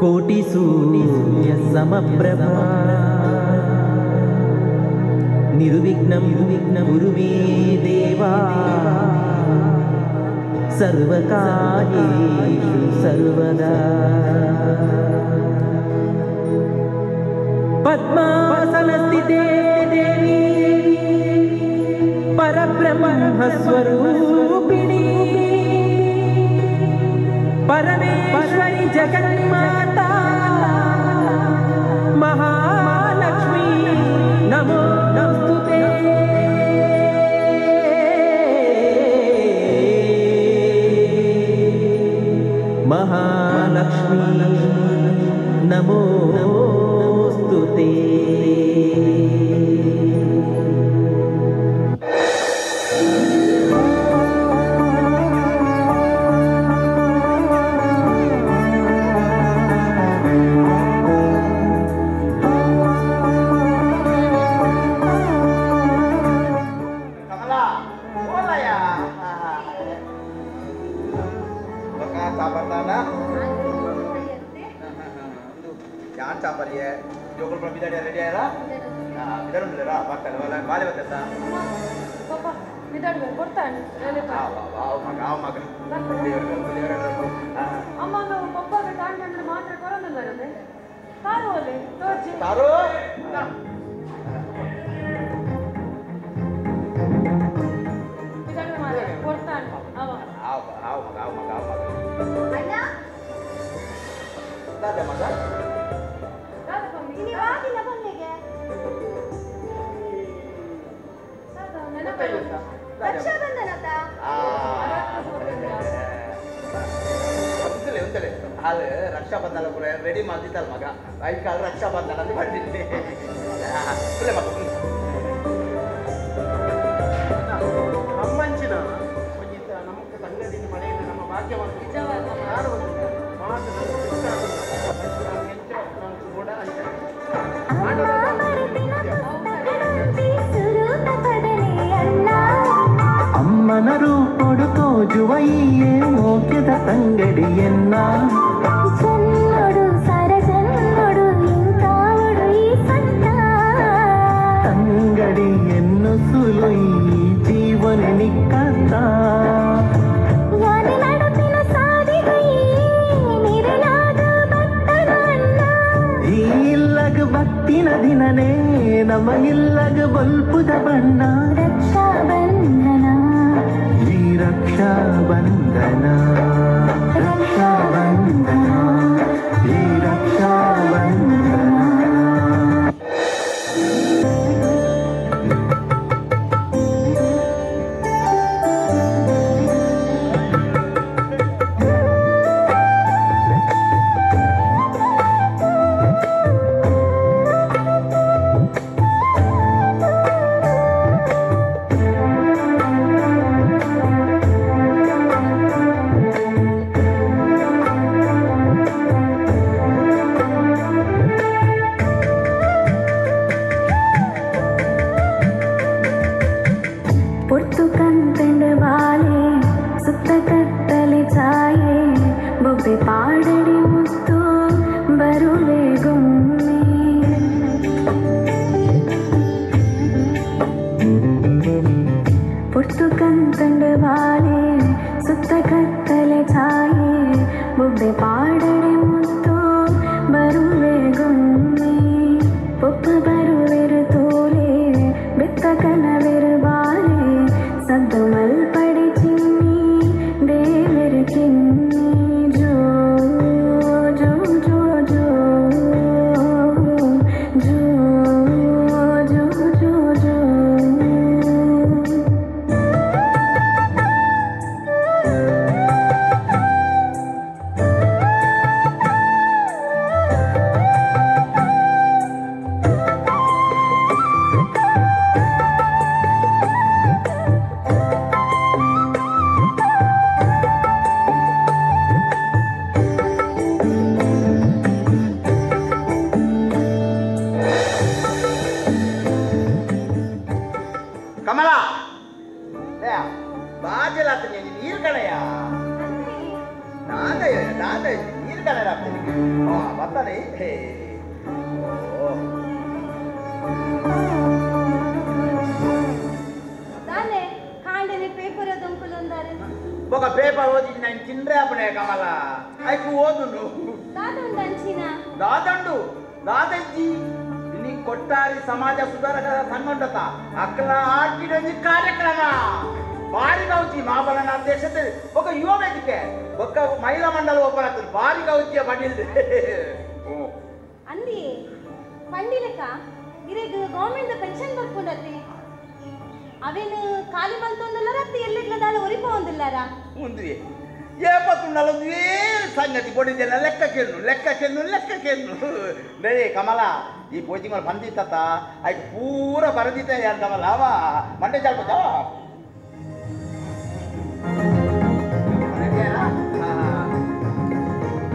ಕೋಟಿ ಸೂರ್ಯ ಸಮಪ್ರಭಾ ನಿರ್ವಿಘ್ನಂ ಗುರುವೇ ದೇವಾ ಸರ್ವಕಾರ್ಯೇಷು ಸರ್ವದಾ ಪದ್ಮಾಸನಸ್ಥಿತೇ ದೇವಿ ಪರಬ್ರಹ್ಮ ಸ್ವರೂಪಿಣಿ ಪರಮೇಶ್ವರಿ ಜಗನ್ಮಾತಾ ಮಹಾಲಕ್ಷ್ಮೀ ನಮೋ ನಮಸ್ತುತೇ ಮಹಾಲಕ್ಷ್ಮೀ ನಮೋ ನಮೋಸ್ತುತೇ ರಕ್ಷಾಬಂಧನ ರೆಡಿ ಮಾಡ್ತಿದ್ದಲ್ಲ ಮಗ ಐದು ಕಾಲ ರಕ್ಷಾಬಂಧನ ಅಂತ ಬಂದಿದ್ದೆ ನಮ್ಮಂಚಿನ ನಮ್ಮ ಸಂಗದಿಂದ ಮನೆಯಿಂದ ನಮ್ಮ ಭಾಗ್ಯವನ್ನು ಯಾರು ಮಾತು ಕೂಡ ಅಮ್ಮನ ರೂಪೊಡು ತೋಜುವ ಈಯೇ ಮೋಕ್ಷದ ತಂಗಡಿಯನ್ನ ತಂಗಡಿಯನ್ನು ಸುಲು ಈ ಜೀವನ ನಿಕ್ಕತ್ತ ಈ ಇಲ್ಲಗ ಭಕ್ತಿನ ದಿನನೇ ನಮ್ಮ ಇಲ್ಲಗ ಬಲ್ಪುದ ಬಣ್ಣ ರಕ್ಷಾಬಂಧನ ಈ ರಕ್ಷಾಬಂಧನ ರಕ್ಷಾಬಂಧನ ಈ ರಕ್ಷಾಬಂಧನ ಕನ್ನಡ ಆಗ್ತದೆ ಬರ್ತಾನೆ ತಾನೇ ಕಾಂಡನೆ ಪೇಪರ್ ಅದಂಕುಲು ಅಂದಾರೆ ఒక పేపర్ ఓది నేను తిండ్రే అప్పుడే కమల అయికు ఓదును దాదండు అంచిನ దాదండు దాదజ్జి ఇని కొట్టారి సమాజ సుధారక సంఘంటత అక్కడ ఆర్కిడొంజి కార్ಯಕ್ರಮ ಭಾರಿಗ ಉಚ್ಚಿ ಮಾಬಲನ ಅಧ್ಯಕ್ಷತೆ ఒక ಯುವ ವೇದಿಕೆ ఒక ಮಹಿಳಾ ಮಂಡಲ ಒಬ್ಬರತ್ತು ಭಾರಿಗ ಉಚ್ಚಿಯ ಬಂದಿದೆ ಅಂದಿ ಪಂಡಿಲಕ ಇರೆಗ್ ಗವರ್ನಮೆಂಟ್ ಪೆನ್ಷನ್ ಬರ್ಕೊಂಡತಿ ಅವೇನು ಖಾಲಿ ಮಲ್ತೊಂದಲ್ಲ ರತ್ತಿ ಎಲ್ಲಿಗ್ಲದಾಲ ಒರಿಪೋಂದಿಲ್ಲಾರ ಮುಂದ್ವಿ ಏಪತ್ತುಂಡಲೊಂದು ಸಂಗತಿ ಕೊಟ್ಟಿದ್ದೇನೆ ಲೆಕ್ಕಕ್ಕೆನ್ನು ನೇ ಕಮಲ ಈ ಕೋಚಿಂಗ್ ಅಲ್ಲಿ ಬಂದಿತ್ತ ಆಯ್ತು ಪೂರ ಬರದಿತ್ತೆ ಅಂತವಲ್ಲ ಅವ ಮಂಡೆ ಚಾಲ್ಪದ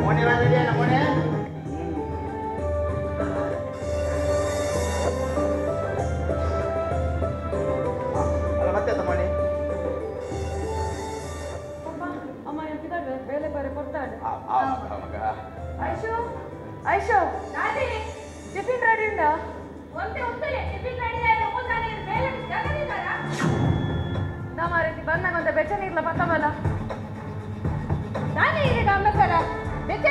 ಮೊನೆ ರೆಡಿಯಾ ಮೊನೆ ಅಲ್ಲ ಮತ್ತೆ ಮನೆ ಬೇಲೆ ಬೇರೆ ಕೊಡ್ತಾಳೆ ಐಶೋ ನಾದಿ ಟಿಫಿನ್ ರೆಡಿ ಉಂಟಾ ಒಂದೇ ಟಿಫಿನ್ ರೆಡಿ ಆಯ್ತು ಮೂತಾನೆ ಬೇಲೆ ಜಗದಿದ್ದಾರ ನಮ್ಮರೀತಿ ಬಂದಾಗ ಒಂದು ಬೆಚ್ಚ ನೀರ್ಲ ಪತ್ತವಲ್ಲ ನಾನೇ ಈಗ ಅಮ್ಮಸರ ಬೆಚ್ಚ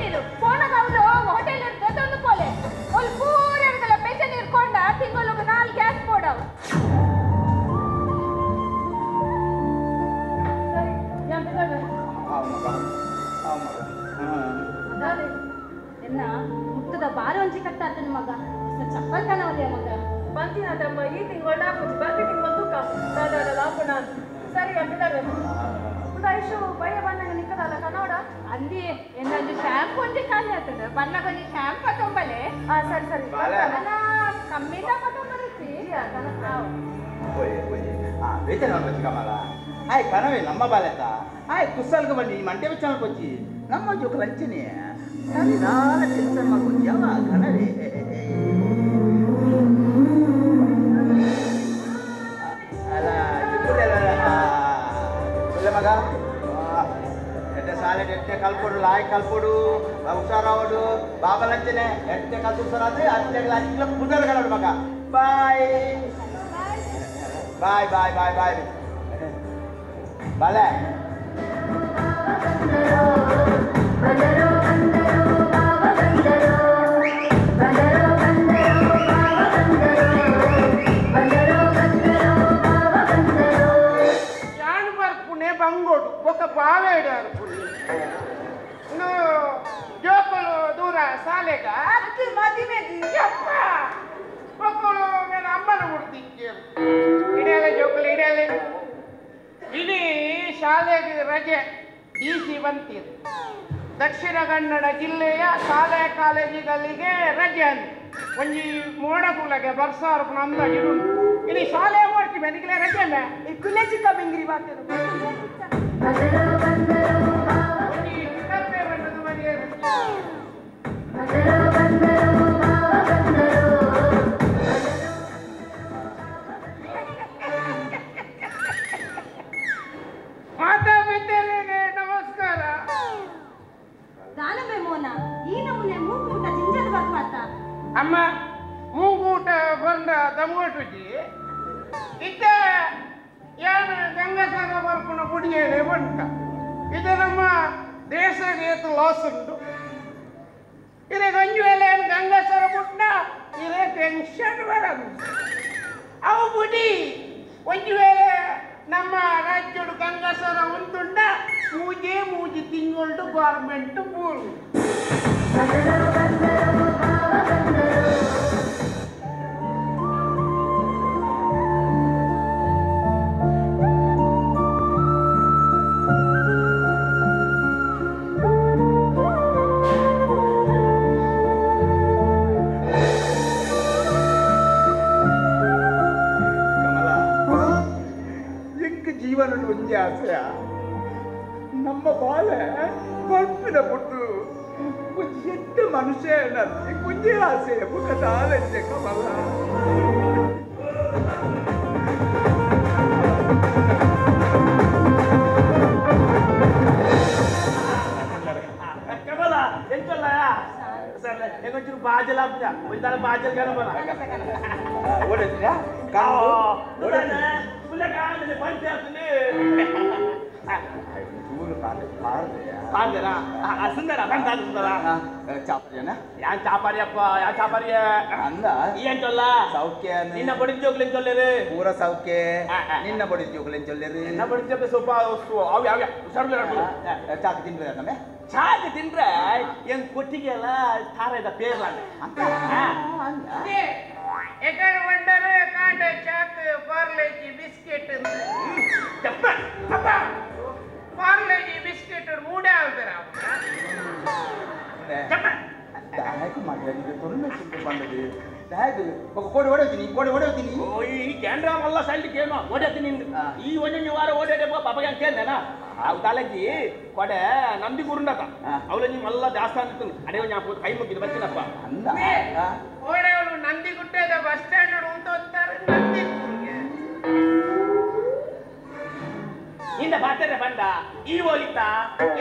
ನೀರು ಫೋನಾಗ ಅವರು ಹೋಟೆಲ್ ಇರ್ತದೊಂದು ಪೋಲೆ ಒಂದು ಪೂರ ಇರ್ತಲ್ಲ ಬೆಚ್ಚ ನೀರು ಕೊಂಡ ತಿಂಗಳಿಗೆ 4 ಗ್ಯಾಸ್ ಕೊಡವು ಸರಿ ಎಂಪಿದಾವೆ ಎನ್ನ ಮುಟ್ಟದ ಬಾರಿ ಒಂಜಿ ಕಟ್ಟಾತನ ಮಗ ಚಪ್ಪಲ್ ಕನವಲಿಯ ಮಗ ಬಂತಿನ ತಮ್ಮ ಈ ತಿಂಗಳು ಹಾಕುದು ಬರ್ತಿ ತಿಂಗಳು ತೂಕ ದಾದಾದ ಲಾಪುಣ ಸರಿ ಎಂಪಿದಾವೆ ಐಶು ಬಯ್ಯ ಬಣ್ಣಗ ನಿಕ್ಕದಲ್ಲ ಕನ್ನಡ ಅಂದಿ ಎನ್ನೊಂದು ಶಾಂಪು ಒಂಜಿ ಖಾಲಿ ಆಗ್ತದೆ ಬಣ್ಣಗೊಂದು ಶಾಂಪು ತೊಂಬಲೆ ಸರಿ ಕಮ್ಮಿದ ಪಟ್ಟಂಬರುತ್ತಿ ಬೇತನ వచ్చి కమల ఆయ్ కనవే నమ్మ బాలేత ఆయ్ కుస్సల్కి బండి మంటే వచ్చాను వచ్చి నమ్మ ఒక లంచని సరి నాల తెలుసు మాకు వచ్చావా కనవే అలా చెప్పలే మగ ಎಟ್ಟೆ ಸಾಲೆಟ್ ಎಟ್ಟೆ ಕಲ್ಪೊಡು ಲಾಯ್ ಕಲ್ಪೊಡು ಹುಷಾರಾವಡು ಬಾಬಾ ಲಂಚನೆ ಎಟ್ಟೆ ಕಲ್ತು ಹುಷಾರಾದ್ರೆ ಅಟ್ಟೆ ಅಲ್ಲಿಂದ ಪುದರ್ ಕಲಡು ಮಗ ಬಾಯ್ ಬಾಯ್ ಬಾಯ್ ಬಾಯ್ ಬಾಯ್ ಬಾಲೆ ಬಂಗೋಡು ఒక బావేడారు నువ్వు జోకులు దూర సాలేగా ಅದಕ್ಕೆ ಮದಿಮೆದಿ ಯಪ್ಪ ಮಕ್ಕಳು ನನ್ನ ಅಮ್ಮನ ಹುಡ್ತಿದ್ದೇರು ಇಡೇಲೆ ಜೋಕುಲು ಇಡೇಲೆ ಇಡೀ ಶಾಲೆಗೆ ರಜೆ DC ಬಂತಿರು ದಕ್ಷಿಣ ಕನ್ನಡ ಜಿಲ್ಲೆಯ ಶಾಲೆ ಕಾಲೇಜುಗಳಿಗೆ ರಜೆ ಅಂತ ಒಂಜಿ ಮೋಡಕುಲಗೆ ಬರ್ಸಾರು ಅಂದಾಜು ಇಡೀ ಶಾಲೆ ಮಾಡ್ತೀವಿ ಅದಕ್ಕೆ ರಜೆ ಅಲ್ಲ ಈ ಕುಲೆ ಚಿಕ್ಕ ಬೆಂಗ್ರಿ ಬಾತಿರು ಮಾತಾ ವಿದ್ಯಾಲಯಗೆ ನಮಸ್ಕಾರ ದಾನವೇ ಮೋನ ಈ ನಮೂನೆ ಮೂಗೂಟ ಜಿಂಜರ್ ಬರ್ಪಾತ ಅಮ್ಮ ಮೂಗೂಟ ಬಂದ ದಮೋಟುಜಿ ಇದ್ದ ಯಾನ ಗಂಗಸರ ಬರ್ಪುಣ ಪುಡಿಯೇನೆ ಬಂಟ ಇದು ನಮ್ಮ ದೇಶಕ್ಕೆ ಏತು ಲಾಸ್ ಉಂಟು ಇದೇ ಗಂಜು ವೇಳೆ ಗಂಗಸರ ಬುಟ್ಟ ಇದೇ ಟೆನ್ಷನ್ ಬರದು ಅವು ಬುಡಿ ಒಂದು ವೇಳೆ ನಮ್ಮ ರಾಜ್ಯದ ಗಂಗಸರ ಉಂಟುಂಡ ಮೂಜಿ ತಿಂಗಳು ಗೌರ್ಮೆಂಟ್ ಪೂರು ಜೀವನದ ಒಂದೇ ಆಸೆಯ ನಮ್ಮ ಬಾಳೆ ಕಲ್ಪಿನ ಬಿಟ್ಟು ಎಂಟು ಮನುಷ್ಯ ಕುಂಜೆ ಆಸೆ ಮುಖದಾಲಂತೆ ಕಮಲ ಕಮಲ bajel apa? Bentar bajel kan apa? Udah tidak? Kamu Udah nih. Boleh kan? Ini panjang ni. dulu pandai ya. Pandai lah. Sundara, pandai sundara. Capnya nah. Yang capari apa? Yang capari ya. Anda. Iyan colla. Saukian. Nina bodi joglen chollere. Pura sauke. Ninna bodi joglen chollere. Nina bodi joglen sopa osu. Awi. Sarule rabu. Cak tinra kame. Cak tinra. Yang kotiಗೆ ಎಲ್ಲ ಥಾರದ ಪೇರ್ಲ. ಅಂತ. ಎಕಡೆ ವಂಡರೆ ಕಾಂಡ chalk Parle-G biscuit ಚಪ್ಪ ಅಪ್ಪ Parle-G biscuit ಮೂಡೆ ಆಗ್ತಾರ ಚಪ್ಪ దానికి మాట్లాడి తొలిమే సింపు పండుది దానికి ఒక కోడి ఓడవుతుంది ಓ ಈ ಕ್ಯಾನ್ರಾ ಮಲ್ಲ ಸೈಡ್ ಕೇನೋ ಓಡತೀನಿ ಈ ಒಂದನೇ ವಾರ ಓಡಾಡೆ ಪಾಪ ಕೇಂದೇನಾ ಅವು ತಾಲಜಿ ಕೊಡೆ ನಂದಿ ಗುರುಂಡತ ಅವಳನಿ ಮಲ್ಲ ಜಾಸ್ತಿ ಅಂತೀನಿ ಅಡೆ ಒಂಜಾ ಕೈ ಮುಗಿದು ಬರ್ತೀನಪ್ಪ ಅಂದ ಓಡವಳು ನಂದಿ ಗುಡ್ಡದ ಬಸ್ ಸ್ಟ್ಯಾಂಡ್ ಉಂಟೋಗ್ತಾರೆ ನಂದಿ ಇಂದ ಬಾtere ಬಂದ ಈ ಹೋಲಿತ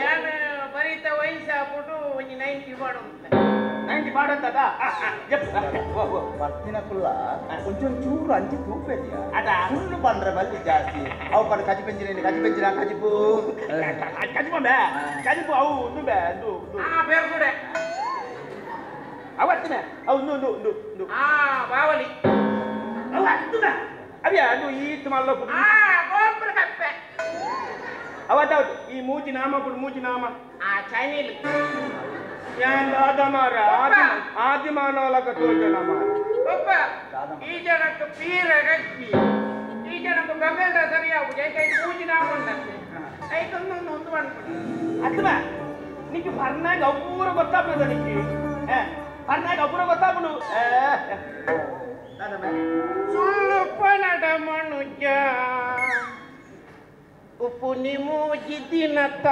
ಯಾನ ಬರಿತ ವಯಸ್ಸಾಗ್ಬಿಟ್ಟು ಒಂದು 90 ಬಾಡು 90 ಬಾಡಂತದ ಬರ್ತಿನಕ್ಕಲ್ಲ కొంచెం చూరు అంచి చూపేదియా అదా ఫుల్ పండ్ర మళ్ళీ జాస్తి అవు పడ కజి పెంచిన కజిపు ಕಜಿಪು ಅವು ನುಬೆ ನು ಆ ಬೇರೆ ಕೂಡ ಅವತ್ತಿನ ಅವು ನು ಆ ಬಾವಲಿ ಅವ ಅತ್ತುನ ಅವಿಯ ನು ಈತ್ ಮಲ್ಲ ಆ ಗೋಪುರ ಕಪ್ಪೆ ಅವತ್ತೌದು ಈ ಮೂಜಿ ನಾಮ ಆ ಚೈನೀಲ್ ಯಾನ್ ಆದಮಾರ ಆದಿಮಾನವಲಕ ತೋಜನ ಮಾರ ಒಬ್ಬ ಈ ಜನಕ್ಕೆ ಪೀರ ಗಟ್ಟಿ ಈ ಜನಕ್ಕೆ ಗಂಗಲ್ದ ಸರಿಯಾಗುದು ಯಾಕೆ ಮೂಜಿ ನಾಮ ಉಂಟಂತೆ ಐದೊಂದೊಂದು ಒಂದು ಮಾಡ್ಕೊಂಡು ಅತ್ತಮ ನಿಕ್ಕೆ ಬರ್ನಾಗ ಅಪೂರ ಗೊತ್ತಾಗ್ತದ ನಿಕ್ಕೆ ಬರ್ನಾಗ ಅಪೂರ ಗೊತ್ತಾಗ್ಬಿಡು ಸುಳ್ಳು ಪನಡ ಮನುಜ ಉಪ್ಪು ನಿಮೂಜಿ ದಿನತ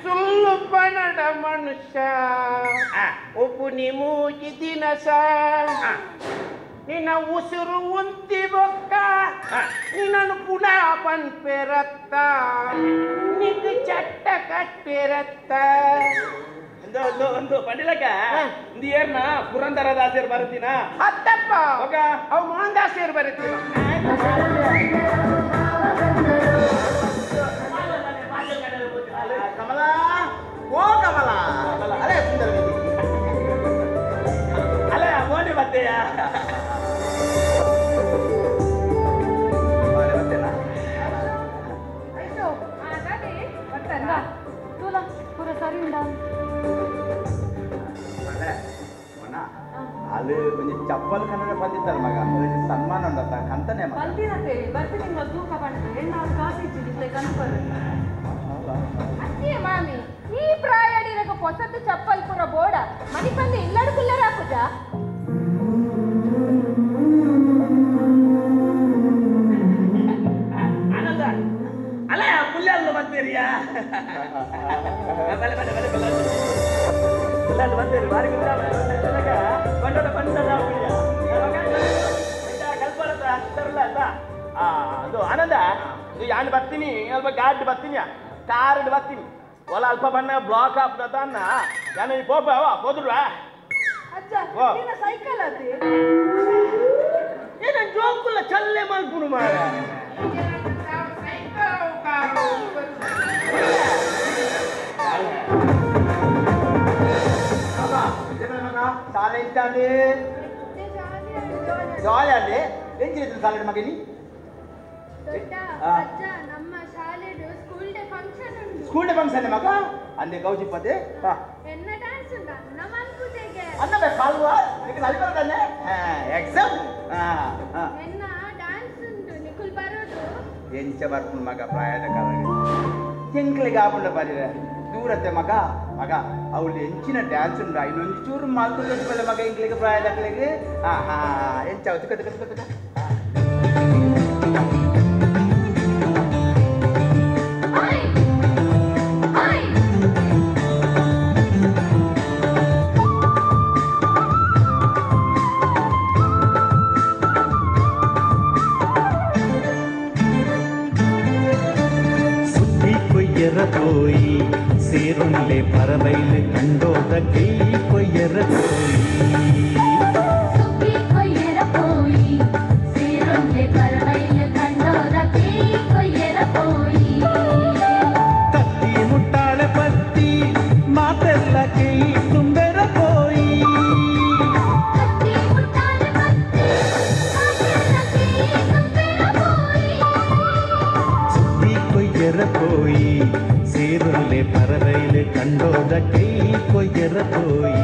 ಸುಳ್ಳು ಪನಡ ಮನುಷ್ಯ ಉಪ್ಪು ನಿಮೂಜಿ ದಿನಸ ನಿನ್ನ ಉಸಿರು ಉಂತಿ ಬೊಕ್ಕ ನಿನ್ನನ್ನು ಪುನಃ ಪನ್ಪೆರತ್ತ ನಿಂದು ಚಟ್ಟ ಕಟ್ಟಿರತ್ತ ಒಂದು ಪಂಡಿಲಕ ಇಂದು ಏರ್ನ ಪುರಂದರದಾಸರು ಬರುತ್ತೀನ ಹತ್ತಪ್ಪ ಹೋಗ ಅವು ಮೋಹನ್ದಾಸರು ಬರುತ್ತೀವ కమల ఓ కమల అరే సుందర ಅಲ್ಲ ಮೋನೆ ಬತ್ತೆಯ ಅಯ್ಯೋ ದಾದಿ ಬರ್ತಾರ ತೂಲ ಪೂರ ಸರಿ ಉಂಡ వాళ్ళు కొంచెం చెప్పలు కన్నా పండిస్తారు మగ సన్మానం ఉండదు అంతనే ಬಂದಿರತ್ತೆ ಬರ್ತೀನಿ ನೀವು ತೂಕ ಬಂದ್ರೆ ಹೆಣ್ಣಾದ್ರು ಕಾಸು ಇಚ್ಚಿದ್ರೆ ಕನ್ಪರು ಅತ್ತಿಯ ಮಾಮಿ ಈ ಪ್ರಾಯಡಿರಗ ಪೊಸತ್ತು ಚಪ್ಪಲ್ ಪುರ ಬೋಡ ಮನಿ ಬಂದು ಇಲ್ಲಡು ಕುಲ್ಲರ ಹಾಕುಜ ಆನಂದ ಅಲ್ಲ ಪುಲ್ಲೆಲ್ಲ ಬಂತೀರಿಯಾ ಪುಲ್ಲೆಲ್ಲ ಬಂತೀರಿ ಬಾರಿ ಬಂಡದ ಕಲ್ಪನ ತರಲ್ಲ ಅಂತ ಅದು ಆನಂದ ಇದು ಯಾನ್ ಬರ್ತೀನಿ ಅಲ್ಪ ಗಾಡ್ ಬರ್ತೀನಿ ಕಾರ್ ಬರ್ತೀನಿ ಒಲ ಅಲ್ಪ ಬಣ್ಣ ಬ್ಲಾಕ್ ಆಗ್ತದ ಅನ್ನ ಯಾನ ಈ ಪೋಪ ಹೋದ್ರಾ ಅಜ್ಜ ನಿನ್ನ ಸೈಕಲ್ ಅದೇ ಏನ ಜೋಕುಲ್ಲ ಚಲ್ಲೆ ಮಲ್ಪುನು ಮಾರ చాలా ఇష్టండి ಜಾಲಿ ಅಲ್ಲಿ ಏನ್ చేస్తుంది ಸಾಲಡ್ ಮಗನಿ ದೊಡ್ಡ ಅಜ್ಜ ನಮ್ಮ ಶಾಲೆದು ಸ್ಕೂಲ್ ಡೇ ಫಂಕ್ಷನ್ ಉಂಟು ಸ್ಕೂಲ್ ಡೇ ಫಂಕ್ಷನ್ ಮಗ ಅಂದೆ ಗೌಜಿಪ್ಪದೆ ಎನ್ನ ಡ್ಯಾನ್ಸ್ ಉಂಟ ನಮ್ಮ ಅನ್ಕುಜೆಗೆ ಅನ್ನಬೇ ಕಾಲ್ವಾ ನಿಮಗೆ ಸಲಿಬರದನ್ನೇ ಎಕ್ಸಾಮ್ ಎನ್ನ ಡ್ಯಾನ್ಸ್ ಉಂಟು ನಿಖುಲ್ ಬರೋದು ಎಂಚ ಬರ್ತೀನಿ ಮಗ ಪ್ರಾಯದ ಕಾಲಕ್ಕೆ ಎಂಕ್ಲಿಗೆ ಆಪುಂಡ ಬರೀರೆ ದೂರತ್ತೆ ಮಗ ಅವಳು ಎಂಚಿನ ಡ್ಯಾನ್ಸ್ ಉಂಡ ಇನ್ನೊಂದು ಚೂರು ಮಾಲ್ಕೊಂಡು ಮಗ ಎಂಕ್ಲಿಗೆ ಪ್ರಾಯದಕ್ಲಿಗೆ ಎಂಚ ತುಕ ಸುದ್ದಿ ಕೊಯ್ಯರ ಪೋಯಿ ಸೇರುಳ್ಳೆ ಪರಬೈಲು ಕಂಡೋದ ಕೈ ಕೊಯ್ಯರ ತತ್ತಿ ಮುಟ್ಟಾಳೆ ಪತ್ತಿ ಮಾತೆಲ್ಲ ಕೈ ತುಂಬೆರ ಪೋಯಿ ಸುದ್ದಿ ಕೊಯ್ಯರ ಪೋಯಿ ಸೇರುಳ್ಳೆ ಪರಬೈಲು ಕಂಡೋದ ಕೈ ಕೊಯ್ಯರ ಪೋಯಿ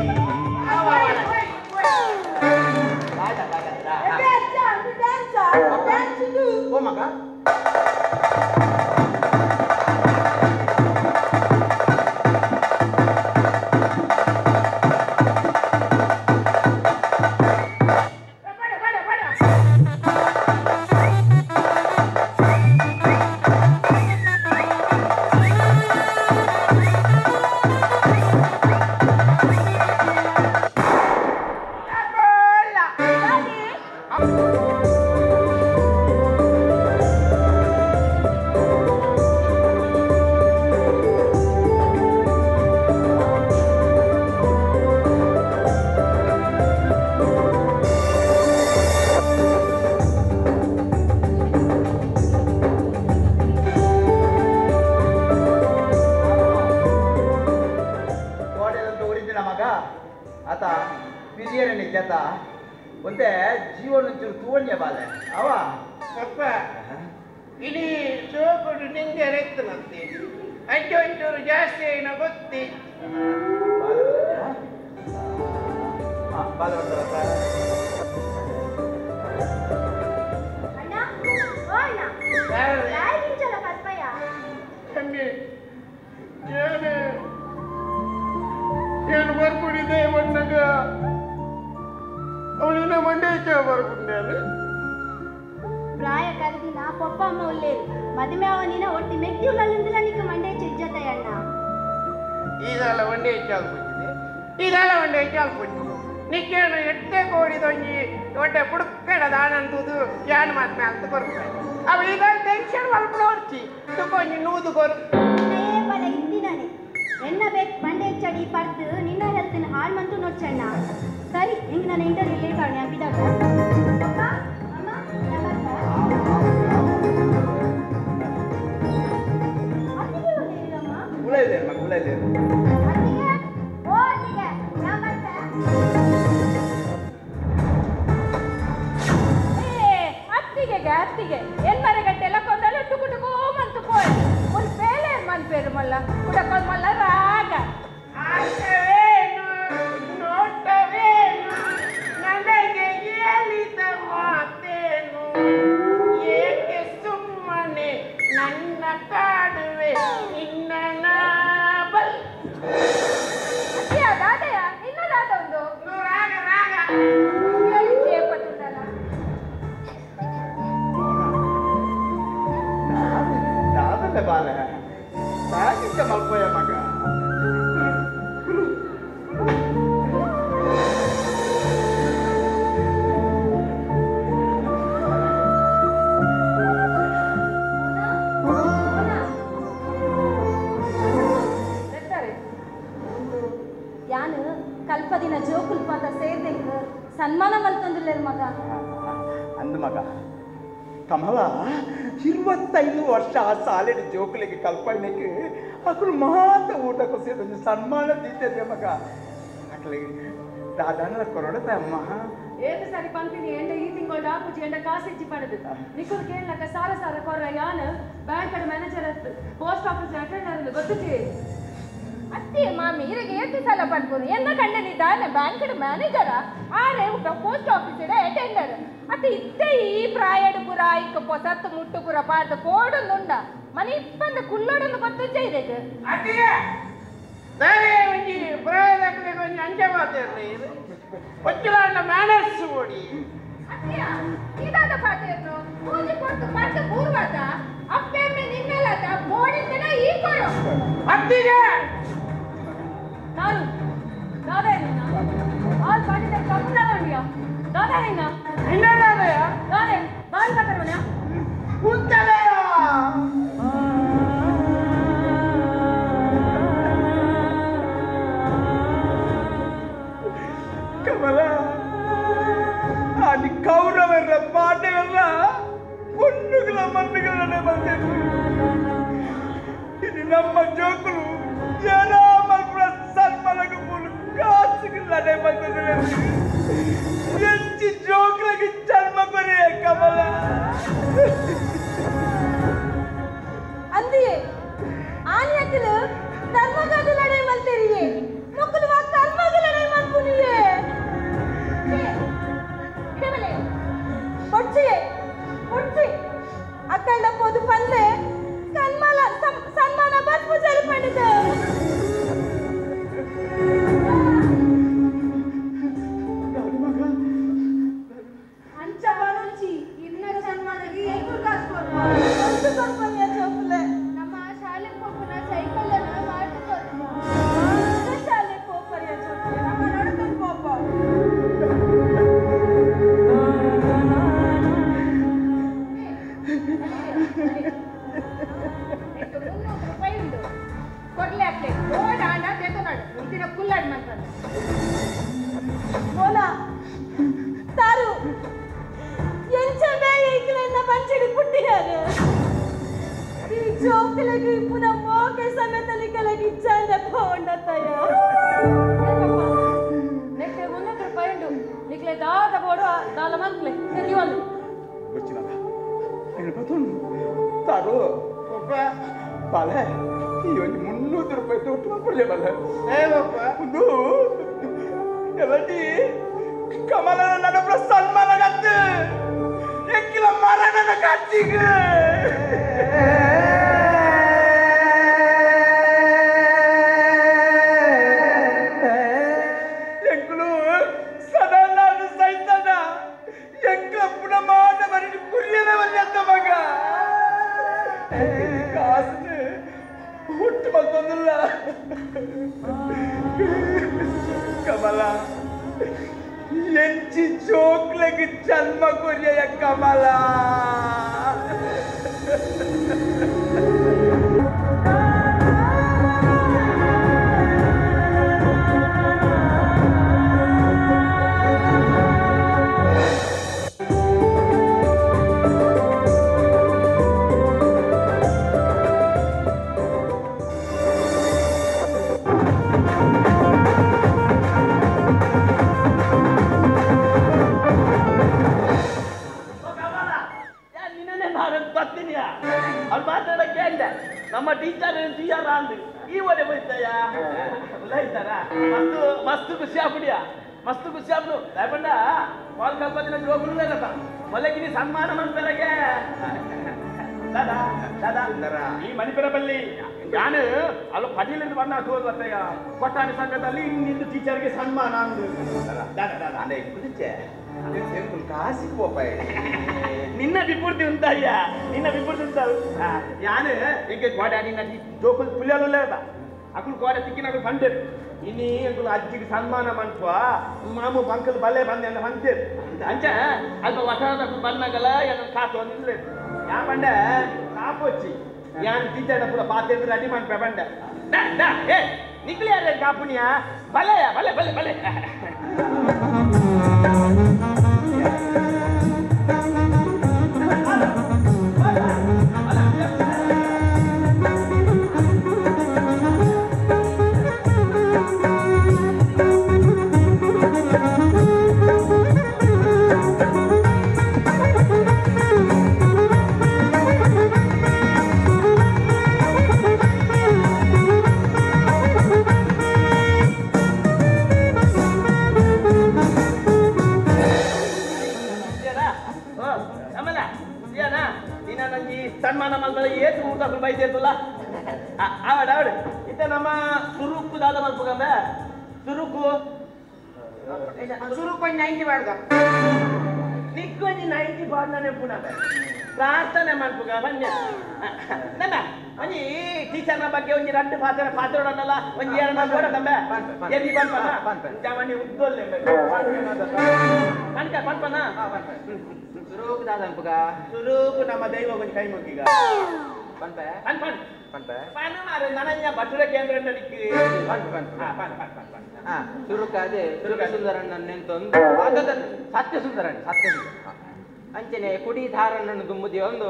ಓ ಮಗ आता पिरियर निघता ಒಂದೇ ಜೀವನ ಚೂರು ತೂವಣ್ಯ ಬಾಲೆ ಅವ ಅಪ್ಪ ಇಡೀ ಸೋಪುಡು ನಿಂಗೆ ರೆತ್ತನಂತೆ ಒಂಚೂರು ಜಾಸ್ತಿ ಏನೋ ಗೊತ್ತಿ ಬಾಲ నేను ಬರ್ಬಿಡಿದೆ ಒಣ್ಣಗ ಅವಳಿನ ಮಂಡೇಚ ಬರ್ಬಿಡ್ನೆ ಪ್ರಾಯ ಕರೆದಿನ ಪಪ್ಪ ಅಮ್ಮ ಒಳ್ಳೇದು ಮದುವೆ ಅವನಿನ ಒಟ್ಟಿ ಮೆಟ್ಟಿ ಉಳ್ಳಲಿಂದಲ ನಿಕ್ಕ ಮಂಡೇಚ ಇಜ್ಜತೆ ಅಣ್ಣ ಈದಲ್ಲ ಮಂಡೇಚ ಆಗ್ಬಿಟ್ಟಿದೆ ಇದೆಲ್ಲ ಮಂಡೇಚ ಆಗ್ಬಿಟ್ಟಿದೆ ನಿಕ್ಕೇನು ಎಟ್ಟೆ ಕೋಡಿದೊಂಜಿ ದೊಡ್ಡ ಪುಡುಕ್ಕಡ ದಾನಂತದು ಯಾನ್ ಮಾತ್ಮೆ ಅಂತ ಬರ್ತಾರೆ ಅವ ಈಗ ಟೆನ್ಷನ್ ಮಲ್ಪ ನೋಡ್ತಿ ತುಕೊಂಜಿ ನೂದು ಕೊರು ಬಲ ಇಂದಿನಾನೆ ಎನ್ನ ಬೇಕು ಮಂಡೇಚಡಿ ಪರ್ದು ನಿನ್ನ ಹೆಲ್ತಿನ ಹಾಳು ಮಂತು ನೋಡ್ಚಣ್ಣ ಸರಿ ಹಿಂಗೆ ನಾನು ಇಂಟರ್ವ್ಯೂ ಲೇಟ್ ಆಗಿ ಬಿದಾಗ ಅತ್ತಿಗೆ ಎನ್ಮರಗಟ್ಟೆಲ್ಲ ಕೊಂದಲು ಟುಕು ಟುಕು ಮಂತು ಪೋಯ್ ಒಂದು ಬೇಲೆ ಮನ್ಪೇರು ಮಲ್ಲ ಕುಡಕೊಂಡ್ ಮಲ್ಲ ರಾಗ ಆಟವೇನು ನೋಟವೇನು ನನಗೆ ಹೇಳಿದ ಮಾತೇನು ಏಕೆ ಸುಮ್ಮನೆ ನನ್ನ ಕಾಡುವೆ ನಿನ್ನ ನಾಬಲ್ ದಾದಯ ನಿನ್ನದಾದ ಒಂದು ರಾಗ ರಾಗ ಚೇಪತ್ತಲ್ಲ ದಾದಲ್ಲ ಬಾಲ ಸಾಗಿದ್ದ ಮಲ್ಪೋಯ ಮಗ ಯಾನು ಕಲ್ಪದಿನ ಜೋಕುಲ್ಪ ಅಂತ ಸೇರ್ದಂಗ ಸನ್ಮಾನ ಮಲ್ತೊಂದಿಲ್ಲೇರು ಮಗ ಅಂದ ಮಗ ಕಮಲ 25 ವರ್ಷ ಆ ಸಾಲಿನ ಜೋಕುಲಿಗೆ ಕಲ್ಪನೆಗೆ ಅಕ್ಕಳು ಮಾತ ಊಟಕ್ಕೂ ಸೇರಿದ ಸನ್ಮಾನ ದಿದ್ದೆ ಮಗ ಅಕ್ಕಳಿಗೆ ದಾದಾನ ಕೊರಡತ ಅಮ್ಮ ಏತು ಸರಿ ಪಂಪಿನಿ ಎಂಡ ಈ ತಿಂಗಳು ಆಪುಜಿ ಎಂಡ ಕಾಸಿಜ್ಜಿ ಪಡೆದು ನಿಕ್ಕುರು ಕೇಳಕ ಸಾರ ಸಾರ ಕೊರ ಯಾನ್ bank manager post office attender ಗೊತ್ತಿದೆ ಅತ್ತಿ ಮಾಮಿ ಇರಗೆ ಏತಿ ಸಲ ಪಡ್ಬೋದು ಎನ್ನ ಕಂಡನಿದ್ದಾನೆ ಬ್ಯಾಂಕ್ ಮ್ಯಾನೇಜರ ಆರೆ ಪೋಸ್ಟ್ ಆಫೀಸ್ ಅಟೆಂಡರ್ ಅತ್ತೆ ಇತ್ತೆ ಈ ಪ್ರಾಯಡ್ ಪುರ ಇಕ್ಕ ಪೊಸತ್ತು ಮುಟ್ಟು ಪುರ ಪಾರ್ದು ಕೋಡೊಂದುಂಡ ಮನೆ ಇಪ್ಪಂದ ಕುಲ್ಲೋಡನ್ನು ಗೊತ್ತುಜ್ಜ ಇದಕ್ಕೆ ಅತ್ತಿಗೆ ಸರಿ ಒಂಜಿ ಪ್ರಾಯದಕ್ಕೆ ಒಂಜಿ ಅಂಚೆ ಮಾತಾಡ್ರಿ ಇದು ಒಚ್ಚಲಾಂಡ ಮ್ಯಾನರ್ಸ್ ಓಡಿ ಅತ್ತಿಯ ಇದಾದ ಪಾತೇನು ಪೂಜೆ ಕೊಟ್ಟು ಪರ್ದು ಪೂರ್ವದ ಅಪ್ಪೆಮ್ಮೆ ನಿನ್ನೆಲ್ಲದ ಬೋಡಿಂದನ ಈ ಕೊಡು ಅತ್ತಿಗೆ ನಾನು ದಾದಾ ನಿನ್ನ ಆಲ್ ಪಾಟಿದ ಕಮ್ಮನವಣ್ಯ ದಾದಾ ನಿನ್ನ ಇನ್ನೇನಾದಯ ದಾದೆ ಬಾಲ್ ಕತ್ತರವಣ್ಯ ಕೂತಲೆಯ ನಮ್ಮ ಜೋಕುಲು ಜರಾಮಲ್ ಸನ್ಮಾನಕ್ಕೆ ಮೂಲ ಕಾಸಿಗಿಲ್ಲದೆ ಬಂದಿದೆ ಎಂಚಿ ಜೋಕುಲಗೆ ಜನ್ಮ ಬರೆಯ ಕಮಲ ಅಂದಿಯೇ ಆನ್ಯಕಲು ಧರ್ಮಗದು ಲಡೈ ಮಲ್ತೆರಿಯೇ ಮಕ್ಕಳು ವಾ ಧರ್ಮಗದು ಲಡೈ ಮಲ್ಪುನಿಯೇ ಇಡವಲೆ ಕೊಡ್ಚಿಯೇ ಕೊಡ್ಚಿ ಅಕ್ಕಂಡ ಪೋದು ಪಂದೆ ಸನ್ಮಾನ ಬಸ್ ಪೂಜಾರಿ ಪಂಡಿತ ಅಂಚ ಬರುಚಿ ಇನ್ನ ಸನ್ಮಾನಗೆ ಏಕು ಕಾಸ್ಕೋನ ಒಂದು ಸಂಪನ್ಯ ಚೋಪಲೆ ನಮ್ಮ ಶಾಲೆ ಹೋಗನ ಸೈಕಲ್ ಅನ್ನ ಮಾಡ್ಕೊಂಡು ಶಾಲೆ ಹೋಗರಿಯ ಚೋಪಲೆ ನಮ್ಮ ನಡಕೊಂಡು ಪಾಪ ಕೊಡ್ಲೆ ಅಪ್ಲೆ ಓಡ ಆಂಡ ತೆತ್ತು ನಡು ಮುಂದಿನ ಕುಲ್ಲಾಡ್ ಮಾಡ್ತಾನೆ ಬೋಲಾ ತಾರು ಎಂಚ ಬೇಯಿಕ್ಲೆನ್ನ ಪಂಚಡಿ ಪುಟ್ಟಿಯಾರು ಈ ಜೋಕಲಗಿ ಪುನಃ ಮೋಕೆ ಸಮೇತಲಿ ಕಲಗಿ ಚಂದ ಪೋಂಡತಯ ನೆಕ್ಕೆ 300 ರೂಪಾಯಿ ಉಂಟು ನಿಕ್ಲೆ ದಾದ ಬೋಡು ದಾಲ ಮಂತ್ಲೆ ನೆಲಿವಲ್ಲ ಗೊತ್ತಿಲ್ಲ ಏನು ಬತ್ತುಂಡು ತಾರು ಬಾಲೆ ಈ ಒಂದು 300 ರೂಪಾಯಿ ತೊಟ್ಟು ಕೊಡ್ಲೆ ಬಾಲೆ ಒಂದು ಎಲ್ಲಟಿ ಕಮಲನ ನನ್ನ ಸನ್ಮಾನ ಗತ್ತು ಎಕ್ಕಿಲ ಮರಣನ ಕತ್ತಿಗ ಎಂಕುಲು ಸದಾ ನಾನು ಸೈತನ ಎಂಕಲ ಪುನ ಮಾಡ ಬರಿದು ಕುರಿಯನ ಬಂದ ಮಗ ಕಾಸು ಹುಟ್ಟು ಬಂದೊಂದಿಲ್ಲ ಕಮಲ ಎಂಚಿ ಜೋಕ್ಲೆಗೆ ಜನ್ಮ ಕೊರಿಯ ಕಮಲ ನಮ್ಮ ಟೀಚರ್ ಟಿಆರ್ ಅಂದು ಈ ಒಡೆ ಬೈತಯ್ಯ ಉಲ್ಲಾಯ್ತಾರ ಮಸ್ತು ಖುಷಿ ಆಗ್ಬಿಡಿಯ ಮಸ್ತು ಖುಷಿ ಆಗ್ಬಿಡು ಲೇಪಂಡ ಕಾಲ್ ಕಲ್ಪದಿನ ಜೋಗುಲು ಕಥ ಮೊಲಗಿನಿ ಸನ್ಮಾನ ಮಾಡ್ತಾರಗೆ ದಾದಾ ದಾದಾ ಈ ಮಣಿಪುರ ಬಲ್ಲಿ ನಾನು ಅಲ್ಲ ಪಟೀಲಿಂದ ಬಣ್ಣ ತೋರ್ಲತ್ತಯ್ಯ ಕೊಟ್ಟಾಣಿ ಸಂಘದಲ್ಲಿ ನಿಂದು ಟೀಚರ್ಗೆ ಸನ್ಮಾನ ಅಂದು ಅದೇ ಕುದಿಚೆ ಕಾಸಿ ಪೋಪಾಯ ನಿನ್ನ ವಿಪೂರ್ತಿ ಉಂಟಯ್ಯ ನಿನ್ನ ವಿಪೂರ್ತಿ ಉಂಟು ನಾನು ಈಗ ಗೋಡೆ ನಿನ್ನ ಜೋಕುಲ್ ಪುಲಿಯಲು లేదా అక్కడ గోడ తిక్కినకు పంటారు ఇన్ని అంకులు అజ్జికి సన్మానం అనుకో మాము బంకులు బల్లే బంది అన్న పంటారు అంటే అల్ప వటాలకు బన్నగల కాతో నిలేదు యా పండ కాపొచ్చి యాన్ టీచర్ పాతేది రెడీ మన పెబండ ఏ నిక్లియర్ కాపునియా భలే భలే భలే భలే ಸನ್ಮಾನ ಮಾಡ್ತಾರೆ ಏತು ಊಟ ಬೈತೇರ್ತಲ್ಲ ಆವಡ ಆವಡ ಇತ್ತ ನಮ್ಮ ಸುರುಕು ದಾದ ಮಲ್ಪಗಂಬ ಸುರುಕು ಸುರುಕು 90 ಬಾಡ್ಗ ನಿಕ್ಕೊಂಜಿ 90 ಬಾಡ್ನೇ ಪುನಃ ಪ್ರಾರ್ಥನೆ ಮಾಡ್ಪುಗ ಬನ್ನಿ ನನ್ನ ಒಂಜಿ ಟೀಚರ್ನ ಬಗ್ಗೆ ಒಂಜಿ രണ്ട് ಪಾತ್ರಡನ್ನಲ್ಲ ಒಂಜಿ ಎರಡು ನೋಡಕಂಬ ಎದಿ ಪನ್ಪನ ಜಮನಿ ಉದ್ದೊಲ್ಲೆ ಕಣಕ ಪನ್ಪನ ಸುರೂಪು ದಾದಂಪುಗ ಸುರೂಪು ನಮ್ಮ ದೈವ ಒಂಜಿ ಕೈ ಮುಗ್ಗಿಗ ಪನ್ಪೆ ಪನ್ ಪನ್ ಪನ್ಪೆ ಪನ್ ಮಾರೆ ನನನ್ಯ ಭಟ್ಟರ ಕೇಂದ್ರ ನಡಿಕ್ಕೆ ಪನ್ ಪನ್ ಪನ್ ಪನ್ ಪನ್ ಪನ್ ಹಾ ಸುರುಕ ಅದೇ ಸುರುಕ ಸುಂದರಣ್ಣ ನೆಂತೊಂದು ಸತ್ಯ ಸುಂದರಣ್ಣ ಸತ್ಯ ಸುಂದರ ಅಂಚನೆ ಕುಡಿ ಧಾರಣ್ಣನ ದುಮ್ಮುದಿ ಒಂದು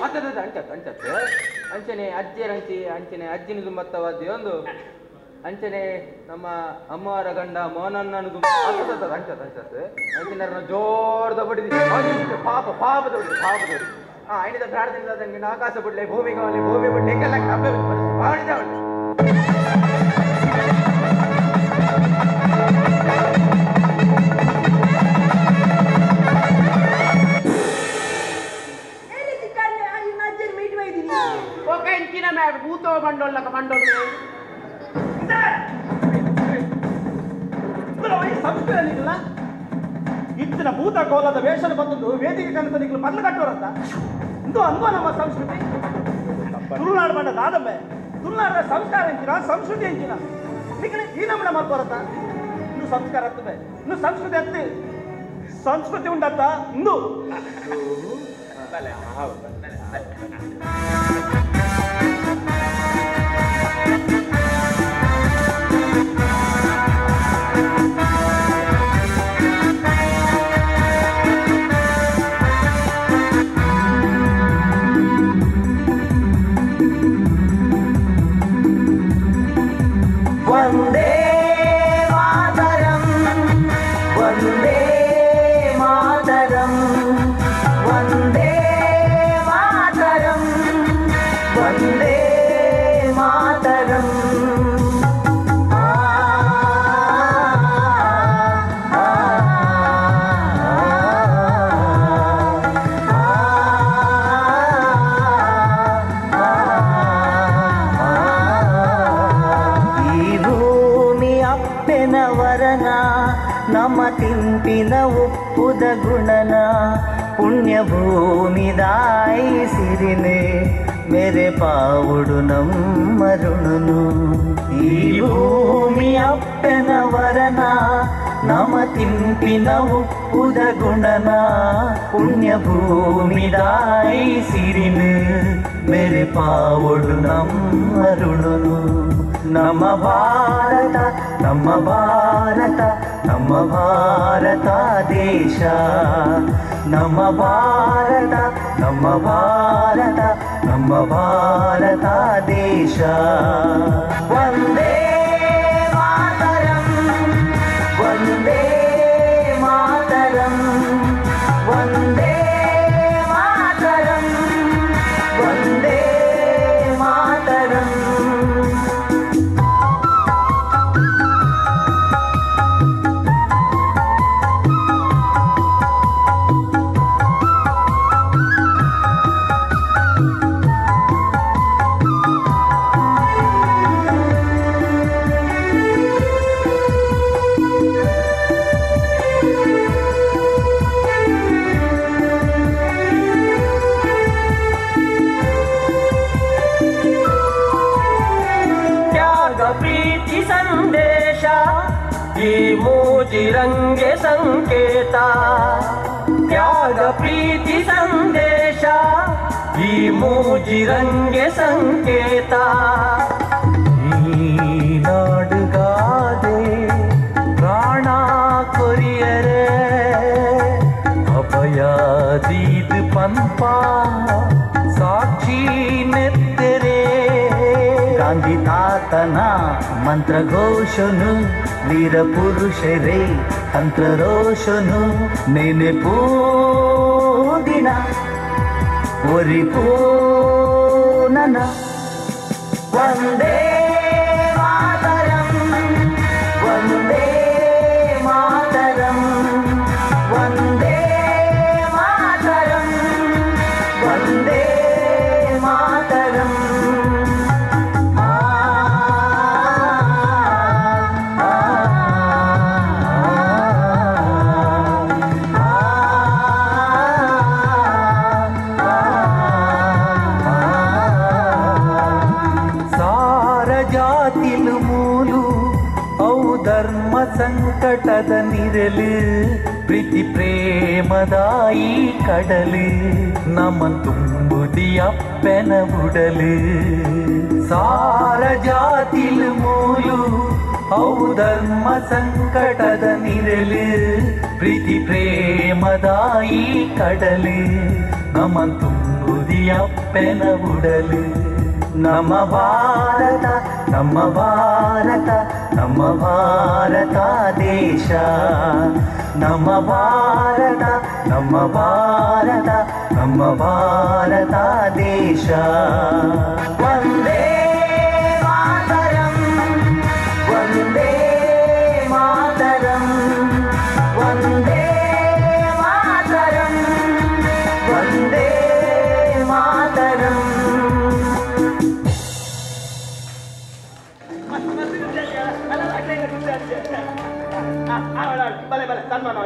ಮತ್ತದ ಅಂಚತ್ತು ಅಂಚತ್ತು ಅಂಚನೆ ಅಜ್ಜಿಯರಂಚಿ ಅಂಚನೆ ಅಜ್ಜಿನ ದುಂಬತ್ತವಾದ್ಯ ಒಂದು ಅಂಚನೆ ನಮ್ಮ ಅಮ್ಮವರ ಗಂಡ ಮೋನಣ್ಣನ ಅಂಚಿನ ಜೋರ್ದ ಬಡಿದಿ ಪಾಪ ಪಾಪದೊಡಿ ಐನಿದ ಪ್ರಾರ್ಥನೆ ತಂಗಿನ ಆಕಾಶ ಬಿಡ್ಲೆ ಭೂಮಿ ಬಿಡ್ಲೆ ಹೆಂಗೆಲ್ಲ ಹಬ್ಬ ಮಾಡಿದ ఒక ఇంచిన మేడ భూతో బండోళ్ళక బండోళ్ళు ಸಂಸ್ಕೃತಿಲ್ಲ ಇತ್ತಿನ ಭೂತ ಕೋಲದ ವೇಷನ ಬಂದು ವೇದಿಕೆ ಕನಸ ನಿಗಳು ಮೊದಲು ಕಟ್ಟೋರಂತ ಇಂದು ಅನ್ವ ನಮ್ಮ ಸಂಸ್ಕೃತಿ ತುಳುನಾಡು ಬಂಡ ದಾದಮ್ಮೆ ತುಳುನಾಡ ಸಂಸ್ಕಾರ ಎಂಚಿನ ಸಂಸ್ಕೃತಿ ಎಂಚಿನ ನಿಖಿನ ಈ ನಮ್ಮನೆ ಮಾಡ್ಕೋರಂತ ಇನ್ನು ಸಂಸ್ಕಾರ ಹತ್ತವೆ ಇನ್ನು ಸಂಸ್ಕೃತಿ ಹತ್ತಿ ಸಂಸ್ಕೃತಿ ಉಂಡತ್ತ ಇಂದು ವಂದೇ ಮಾತರಂ ವಂದೇ ಮಾತರಂ ವಂದೇ ಮಾತರಂ ವಂದೇ ಮಾತರಂ ನಮ ತಿಂಪಿನ ಉಪ್ಪುದ ಗುಣನ ಪುಣ್ಯ ಭೂಮಿದಾಯಿ ಸಿರಿನೆ ಮೇರೆ ಪಾವುಡು ನಮ್ಮ ಋಣನು ಈ ಭೂಮಿ ಅಪ್ಪನ ವರನ ನಮ ತಿಂಪಿನ ಉಪ್ಪುದ ಗುಣನ ಪುಣ್ಯ ಭೂಮಿದಾಯಿ ಸಿರಿನೆ ಮೇರೆ ಪಾವುಡು ನಮ್ಮ ಋಣನು ನಮ್ಮ ಭಾರತ ನಮ್ಮ ಭಾರತ ನಮ್ಮ ಭಾರತ ದೇಶ ನಮ್ಮ ಭಾರತ ನಮ್ಮ ಭಾರತ ನಮ್ಮ ಭಾರತ ದೇಶ ವಂದೇ ಮಾತರಂ ವಂದೇ ಮಾತರಂ ವಂದೇ ಮಾತರಂ ವಂದೇ ಮಾತರಂ ಪ್ರೀತಿ ಸಂದೇಶ ಈ ಮೂಜಿರಂಗೆ ಸಂಕೇತ ತ್ಯಾಗ ಪ್ರೀತಿ ಸಂದೇಶ ಈ ಮೂಜಿರಂಗೆ ಸಂಕೇತ ಈ ನಾಡುಗಾದೆ ಪ್ರಾಣ ಕೊರಿಯರೆ ಅಭಯಾದೀದ್ ಪಂಪ ಸಾಕ್ಷಿ ನೆತ್ತರೆ ಗಾಂಧಿ ತಾತನ ಮಂತ್ರ ಘೋಷನು ವೀರ ಪುರುಷರೇ ತಂತ್ರ ರೋಷನು ನೆನೆಪೂ ದಿನ ಒರಿಪೂ ನನ ವಂದೇ ಮಾತರಂ ವಂದೇ ಮಾತರಂ ವಂದೇ ಮಾತರಂ ವಂದೇ ಮಾತರಂ ಧರ್ಮ ಸಂಕಟದ ನಿರಲು ಪ್ರೀತಿ ಪ್ರೇಮದಾಯಿ ಕಡಲು ನಮ ತುಂಬುದಿ ಅಪ್ಪನ ಬುಡಲು ಸಾರ ಜಾತಿಲು ಮೂಲು ಅವು ಧರ್ಮ ಸಂಕಟದ ನಿರಲು ಪ್ರೀತಿ ಪ್ರೇಮದಾಯಿ ಕಡಲು ನಮ ತುಂಬುದಿ ಅಪ್ಪನ ಬುಡಲು ನಮ್ಮ ಭಾರತ ನಮ್ಮ ಭಾರತ ನಮ್ಮ ಭಾರತ ದೇಶ ನಮ್ಮ ಭಾರತ ನಮ್ಮ ಭಾರತ ನಮ್ಮ ಭಾರತ ದೇಶ ವಂದೇ ಮಾತರಂ ವಂದೇ ಮಾತರಂ ವಂದೇ ಮಾತರಂ ವಂದೇ ಮಾತರಂ. ಬಲೆ ಬಲೆ ಸನ್ಮಾನ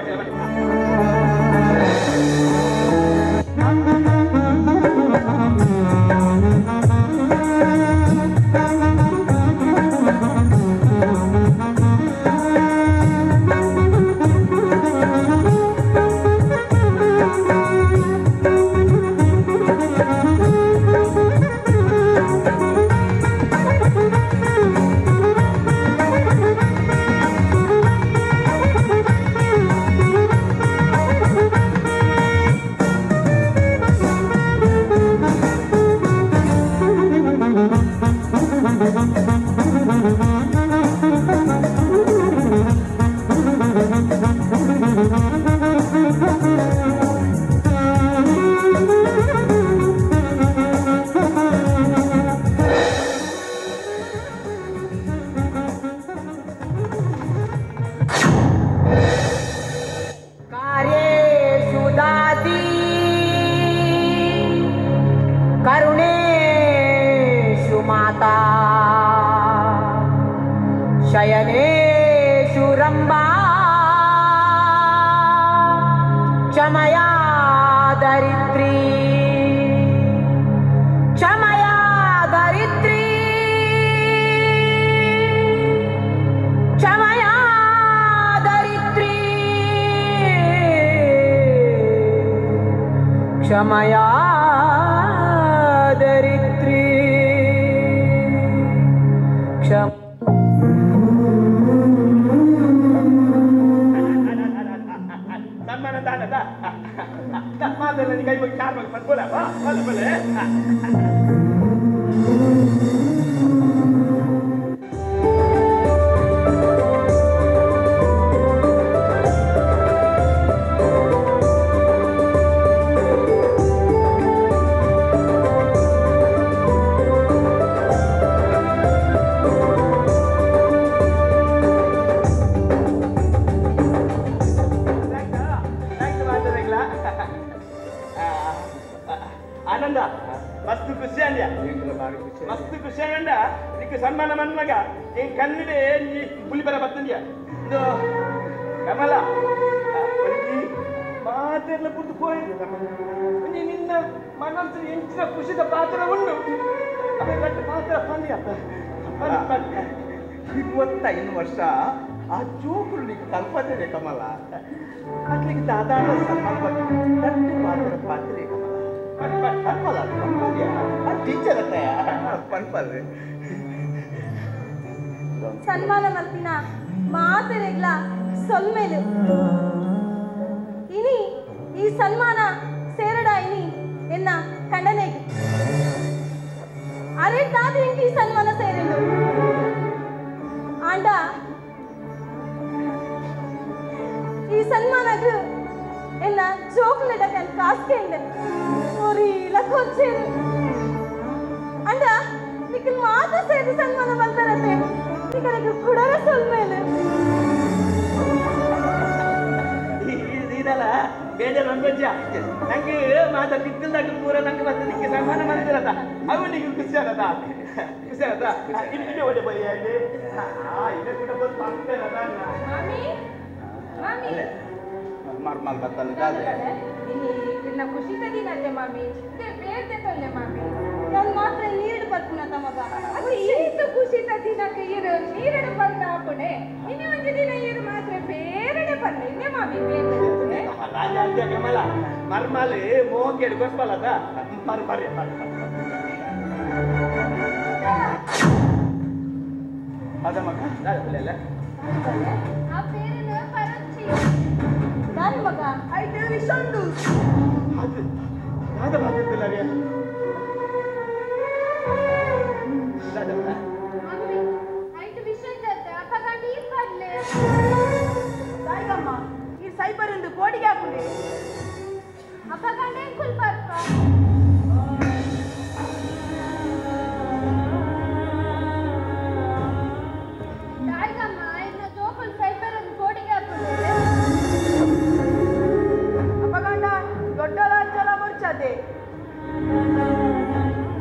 शयनेषु रम्बा क्षमया दरिद्री क्षमया दरिद्री क्षमया दरिद्री क्षमया दरिद्री क्षम ಮಾತಲ್ಲಿ ಕೈ ಹೋಗಿ ಕಾರ್ ಬಗ್ಗೆ ಬಂದ್ಬೋದ ಬಲೆ ಬಲೆ ಮಸ್ತ್ ಖುಷಿ ಅಂದ್ಯ ಮಸ್ತ್ ಖುಷಿ ಅಂಡ ನಿಕ್ಕೆ ಸನ್ಮಾನ ಮನ್ಮಗ ಹಿಂಗ್ ಕಣ್ಣಿಡೆ ಪುಲಿ ಬರ ಬತ್ತಂದ್ಯ ಇದು ಕಮಲ ಮಾತೆಲ್ಲ ಪುಟ್ಟು ಹೋಯ್ತು ನಿನ್ನ ಮನಸ್ಸು ಎಂಚಿನ ಖುಷಿದ ಪಾತ್ರ ಉಂಡು ಅದಕ್ಕೆ ಮಾತ್ರ ಬಂದ್ಯ 25 ವರ್ಷ ಆ ಜೋಕುಲು నీకు కల్పదే కమల అట్లకి దాదాపు సన్మాన దట్టు పాత్ర పాత్రే కమల కల్పద కల్పదియా ఆ టీచర్ అత్తయ్య పన్పల్ ಸನ್ಮಾನ ಮಲ್ಪಿನ ಮಾತೆರೆಗ್ಲ ಸೊಲ್ಮೇಲು ಇನಿ ಈ ಸನ್ಮಾನ ಸೇರಡ ಇನಿ ಎನ್ನ ಕಂಡನೆಗೆ ಅರೆ ದಾದಿ ಇಂಕಿ ಸನ್ಮಾನ ಸೇರೆಂದು ಆಂಡ ಈ ಸನ್ಮಾನಕ್ಕೆ ಎನ್ನ ಚೋಕ್ಲೇಟ್ ಅಕನ್ ಕಾಸ್ಕೆಂಡೆ ಓರಿ ಲಕ್ಕೊಚ್ಚೇರು ಅಂಡ ನಿಖಿಲ್ ಮಾತ ಸೇರಿ ಸನ್ಮಾನ ಮಲ್ತಾರತ್ತೆ ನಿಖಿಲ್ ಕುಡರ ಸೊಲ್ಮೇಲೆ ಇದಲ್ಲ ಬೇಜಾರು ಅನ್ಬಜ್ಜ ನಂಗೆ ಮಾತ ಬಿದ್ದಿಲ್ದಾಗ ಪೂರ ನಂಗೆ ಮತ್ತೆ ನಿಕ್ಕೆ ಸನ್ಮಾನ ಮಾಡ್ತಿರತ್ತ ಅವು ನಿಮಗೆ ಖುಷಿ ಆಗದ ಖುಷಿ ಆಗದ ಇಲ್ಲಿ ಒಳ್ಳೆ ಬೈ ಅಲ್ಲಿ ಇದೆ ಕೂಡ ಬಂದು ಮಾಡ್ತಾರಲ್ಲ ಮಾಮಿ ಮಾಮಿ ಮಾರ್ಮಲ್ ಬತ್ತಲ್ಲ ದಾದೆ ನಿನ್ನ ಖುಷಿ ತದಿನತ್ತೆ ಮಾಮಿ ತೆ ಬೇರ್ದೆ ತೊಲ್ಲೆ ಮಾಮಿ ನಾನು ಮಾತ್ರ ನೀರು ಬರ್ಪುನ ತಮಗ ಅದು ಈತು ಖುಷಿ ತದಿನಕ್ಕೆ ಇರು ನೀರಡೆ ಬಂದ ಆಪುನೆ ಇನ್ನು ಒಂದು ದಿನ ಇರು ಮಾತ್ರ ಬೇರೆಡೆ ಬಂದ ಇನ್ನೇ ಮಾಮಿ ಬೇರೆ ರಾಜ ಅಂತ ಕಮಲ ಮರ್ಮಲ್ ಮೋಹಕ್ಕೆ ಹಿಡ್ಕೊಸ್ಬಲ್ಲದ ಮರ್ಮರಿ ಅದ ಮಗ ದಾದಲ್ಲ ಆ ಪೇರಿನ ಪರಂಚಿ ದಾರಿ ಮಗ ಐದು ವಿಷಂಡು ಅದು ದಾದ ಮಾತಿದ್ದಿಲ್ಲ ಮಮ್ಮಿ ಐಟು ವಿಷಯ ಜೊತೆ ಅಪ್ಪ ಗಂಡ ಈ ಬರ್ಲೆ ತಾಯಿಗಮ್ಮ ಈ ಸೈಬರ್ ಒಂದು ಕೋಡಿಗೆ ಹಾಕುದೆ ಅಪ್ಪ ಗಂಡ ಎಂಕುಲ್ ಬರ್ಪ ತಾಯಿಗಮ್ಮ ಇನ್ನು ಜೋಕುಲ್ ಸೈಬರ್ ಒಂದು ಕೋಡಿಗೆ ಹಾಕುದೆ ಅಪ್ಪಗಂಡ ದೊಡ್ಡಲ ಚಲ ಬರ್ಚದೆ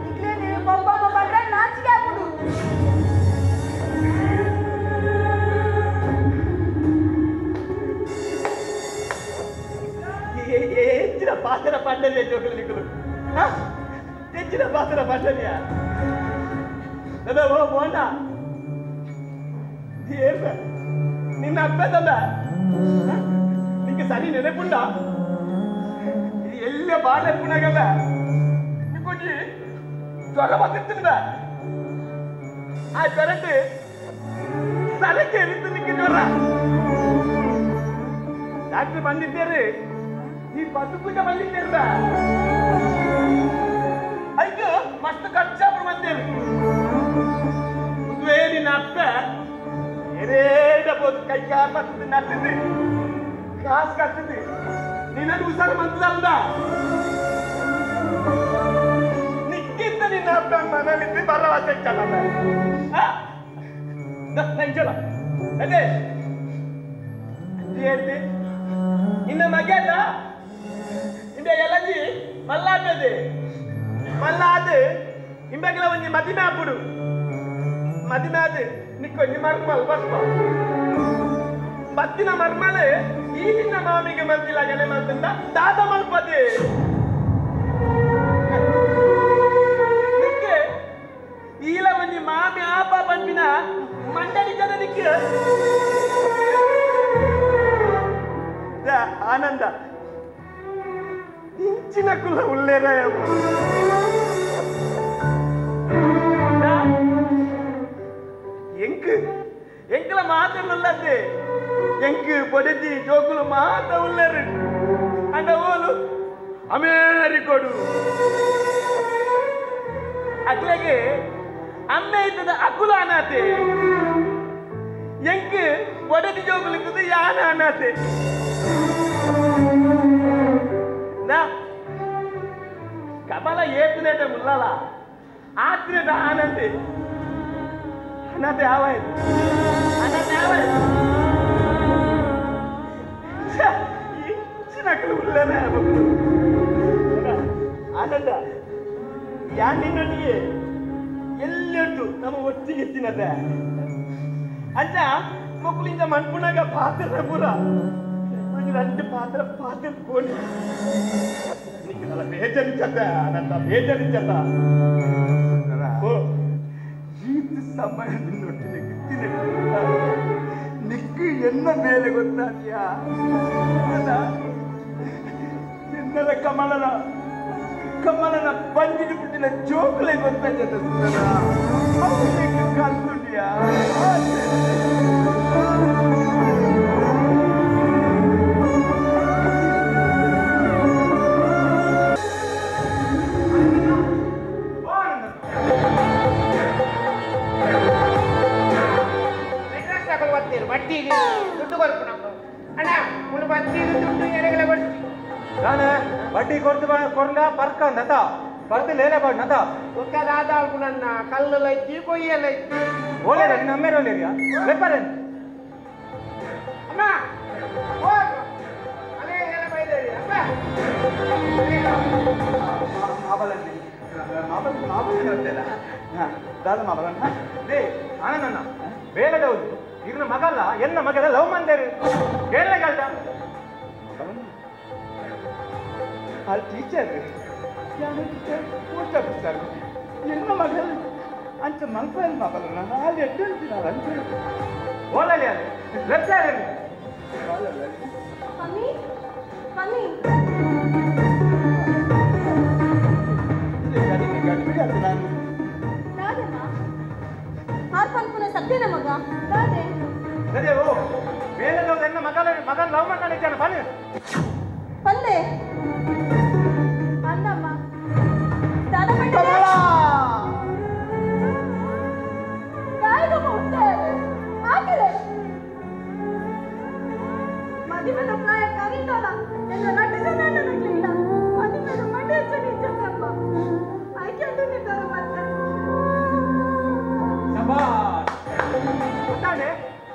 ಈಗಲೇ ನೀವು ಬೊಬ್ಬ ಬಂದ್ರೆ ನಾಚಿಕೆ ಆಗ್ಬಿಡು ಹೆಚ್ಚಿನ ಪಾತ್ರ ಪಂಡಲಿಯ ಜೋಕಲು ನಿಕ್ಕಲು ಹೆಚ್ಚಿನ ಪಾತ್ರ ಪಂಡಲಿಯ ಓ ಬೋಂಡ ಏನ್ ನಿನ್ನ ಅಪ್ಪದಲ್ಲ ನಿಂಗೆ ಸರಿ ನೆನಪುಂಡ ಇದು ಎಲ್ಲ ಬಾಳೆ ಪುಣಗಲ್ಲ ನಿಂಗೊಂಜಿ ಜ್ವರ ಬತ್ತಿತ್ತಿಂದ ಆ ಜ್ವರಕ್ಕೆ ಸರಕ್ಕೆ ಎರಿತು ನಿಂಗೆ ಜ್ವರ ಡಾಕ್ಟರ್ ಬಂದಿದ್ದೇರಿ ಈ ಬದುಕುಗ ಬಂದಿದ್ದೇರ ಐಕ ಮಸ್ತ್ ಖರ್ಚಾಪುರ ಬಂದೇರಿ ಉದ್ವೇ ನಿನ್ನ ಅಪ್ಪ ಎರೇಡ ಬೋದು ಕೈ ಕಾಪತ್ತದ ನಟ್ಟಿದ್ದಿ ಕಾಸು ಕಟ್ಟಿದ್ದಿ ನಿನ್ನನ್ನು ಉಸಾರು ಮಂತದಲ್ದ ನಿಕ್ಕಿಂತ ನಿನ್ನ ಅಪ್ಪ ಮನೇಲಿದ್ದಿ ಭರವಸೆ ಇಕ್ಕಲ್ಲ ನಂಜಲ ಅದೇ ಹೇಳ್ತಿ ಇನ್ನ ಮಗ್ಯಾದ ಇಂಬೆ ಎಲ್ಲಂಜಿ ಮಲ್ಲಾದದೆ ಮಲ್ಲಾದ ಇಂಬೆಗಳ ಒಂಜಿ ಮದಿಮೆ ಆಪುಡು ಮದಿಮೆ ಆದ ನಿಕ್ಕೊಂಜಿ ಮರ್ಮಲ್ ಬಸ್ಪ ಬತ್ತಿನ ಮರ್ಮಲ್ ಈ ನಿನ್ನ ಮಾಮಿಗೆ ಮಲ್ತಿಲ್ಲ ಗಣೆ ಮಲ್ತಿಂದ ದಾದ ಮಲ್ಪದೆ ನಿಕ್ಕೆ ಈಲ ಒಂಜಿ ಮಾಮಿ ಆಪ ಪಂಪಿನ ಮಂಡಳಿ ಜನ ನಿಕ್ಕೆ ಆನಂದ ಇಂಚಿನ ಕುಲ ಉಳ್ಳೇರ ಎಂಕಲ ಮಾತಲ್ಲದೆ ಎಂಕ್ ಪೊಡೆಜಿ ಜೋಕುಲು ಮಾತ ಉಳ್ಳೇರು ಅಂಡ ಓಲು ಅಮೇರಿಕೋಡು ಅಕ್ಲೆಗೆ ಅಮ್ಮೆ ಇದ್ದದ ಅಕುಲ ಅನಾತೆ ಎಂಕ್ ಪೊಡೆಜಿ ಜೋಕುಲು ಇದ್ದದ ಯಾನ ಅನಾತೆ ಕಮಲ ಏತನೇಟ ಮುಲ್ಲಲ ಆತ್ರೇಟ ಆನಂದೆ ಅನಾಥೆ ಆವಾಯ್ತು ಅನಾಥೆ ಆವಾಯ್ತು ಇಂಚಿನಕ್ಕಳು ಉಳ್ಳನೇ ಆಗ್ಬೇಕು ಆನಂದ ಯಾ ನಿನ್ನೊಟ್ಟಿಗೆ ಎಲ್ಲೊಟ್ಟು ನಮ್ಮ ಒಟ್ಟಿಗೆ ಎತ್ತಿನದ ಅಂಚ ಮಕ್ಕಳಿಂದ ಮಣ್ಪುಣಾಗ ಪಾತ್ರ ಪೂರ രണ്ട് പാത്രം കോണി എനിക്ക് നല്ല ಬೇಜಾರಿച്ചದ ನನ್ನ ಬೇಜಾರಿച്ചದ ಓ ಜೀತ ಸಮಯದೊಟ್ಟಿಗೆ ಕಿತ್ತಿನ ನಿಕ್ಕು ಎನ್ನ ಮೇಲೆ ಗೊತ್ತಾದ್ಯಾ ಎನ್ನದ ಕಮಲನ ಬಂದಿದ್ದು ಬಿಟ್ಟಿನ ಜೋಕಲೆ ಗೊತ್ತಾಗ್ತದ ಅವನಿಗೆ ಕಲ್ತುಡ್ಯಾ ಬಡ್ಡಿಗೆ ದುಡ್ಡು ಕೊರಪು ನಮ್ದು ಅಣ್ಣ ಉಳು ಬಡ್ಡಿಗೆ ದುಡ್ಡು ಎರೆಗಳ ಬಡ್ಡಿ ನಾನು ಬಡ್ಡಿ ಕೊಡ್ಲ ಪರ್ಕ ನತ ಬರ್ತಿಲ್ಲ ಬಡ್ ನತ ಒಕ್ಕದಾದ ನನ್ನ ಕಲ್ಲು ಐತಿ ಕೊಯ್ಯಲ್ಲ ಐತಿ ಓಲೇರ ನಿನ್ನ ಅಮ್ಮೇರ ಓಲೇರಿಯಾ ಲೆಪ್ಪರೇನು ಅಮ್ಮ ಹೋಗು ಅದೇ ಎಲ್ಲ ಬೈದೇರಿ ಅಪ್ಪ ಆನಂದಣ್ಣ ಬೇಗದೌದು ಇವ್ರ ಮಗಲ್ಲ ಎನ್ನ ಮಗದ ಲವ್ ಮಂದೇರು ಕೇಳಗಲ್ದ ಆ ಟೀಚರ್ ಪೋಸ್ಟ್ ಆಫೀಸರ್ ಎನ್ನ ಮಗಲ್ ಅಂಚ ಮಲ್ಪಲ್ ಮಗಲ್ ನಾನು ಅಲ್ಲಿ ಎಡ್ಡಿನ ಅಂಚ ಓಲಲ್ಲಿ ಅಲ್ಲಿ ಲೆಫ್ಟ್ ಸೈಡ್ ಮಮ್ಮಿ ಮಮ್ಮಿ ಗಡಿಬಿಡಿ ಅಂತ ನಾನು ರಾಧಮ್ಮ ಆರ್ ಪನ್ಪುನ ಸತ್ಯನ ಮಗ ರಾಧೆ ಅದೇ ಓ ಬೇಗದೌದು ಎನ್ನ ಮಗನ ಲವ್ ಮಾಡ್ತಾನೆ ಬನ್ನಿ ಬಂದೆ ಬಂದಮ್ಮ ದಾದ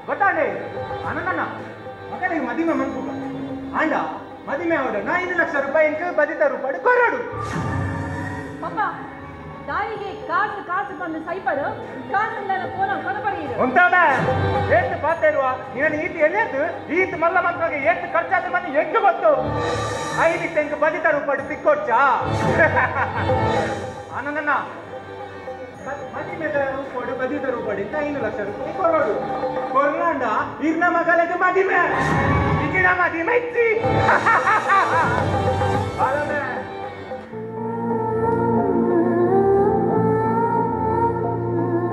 ಗೊತ್ತಾಂಡೆ ಅನನ್ನ ಮಕ್ಕಳಿಗೆ ಮದಿಮೆ ಮನ್ಕುಗ ಆಂಡ ಮದಿಮೆ ಅವಡ 5 ಲಕ್ಷ ರೂಪಾಯಿಗೆ ಬದಿತ ರೂಪಾಯಿ ಕೊರಡು ಪಪ್ಪ ದಾಯಿಗೆ ಕಾಸು ಬಂದು ಸೈಪರು ಕಾಸೆಲ್ಲ ಕೊನಪಡಿಯಿರು ಉಂಟಾಡ ಎಷ್ಟು ಪಾತ್ರ ಇರುವ ನೀನು ಈತ ಎಲ್ಲಿದ್ದು ಈತ ಮಲ್ಲ ಮಕ್ಕಳಿಗೆ ಎಷ್ಟು ಖರ್ಚಾದ ಬಂದು ಹೆಂಗೆ ಗೊತ್ತು 5 ತೆಂಕು ಬದಿತ ರೂಪಾಯಿ ತಿಕ್ಕೊಚ್ಚ ಆನಂದಣ್ಣ ಮದಿಮೆದ ರೂಪಾಯಿ ಬದಿತ ರೂಪಾಯಿ 5 ಲಕ್ಷ ರೂಪಾಯಿ ಕೊರಡು ಕೊರ್ನಾಂಡ ಇರ್ನ ಮಗಳಿಗೆ ಮದಿಮೆ ಈಗಿನ ಮದಿಮೆ ಇಚ್ಚಿ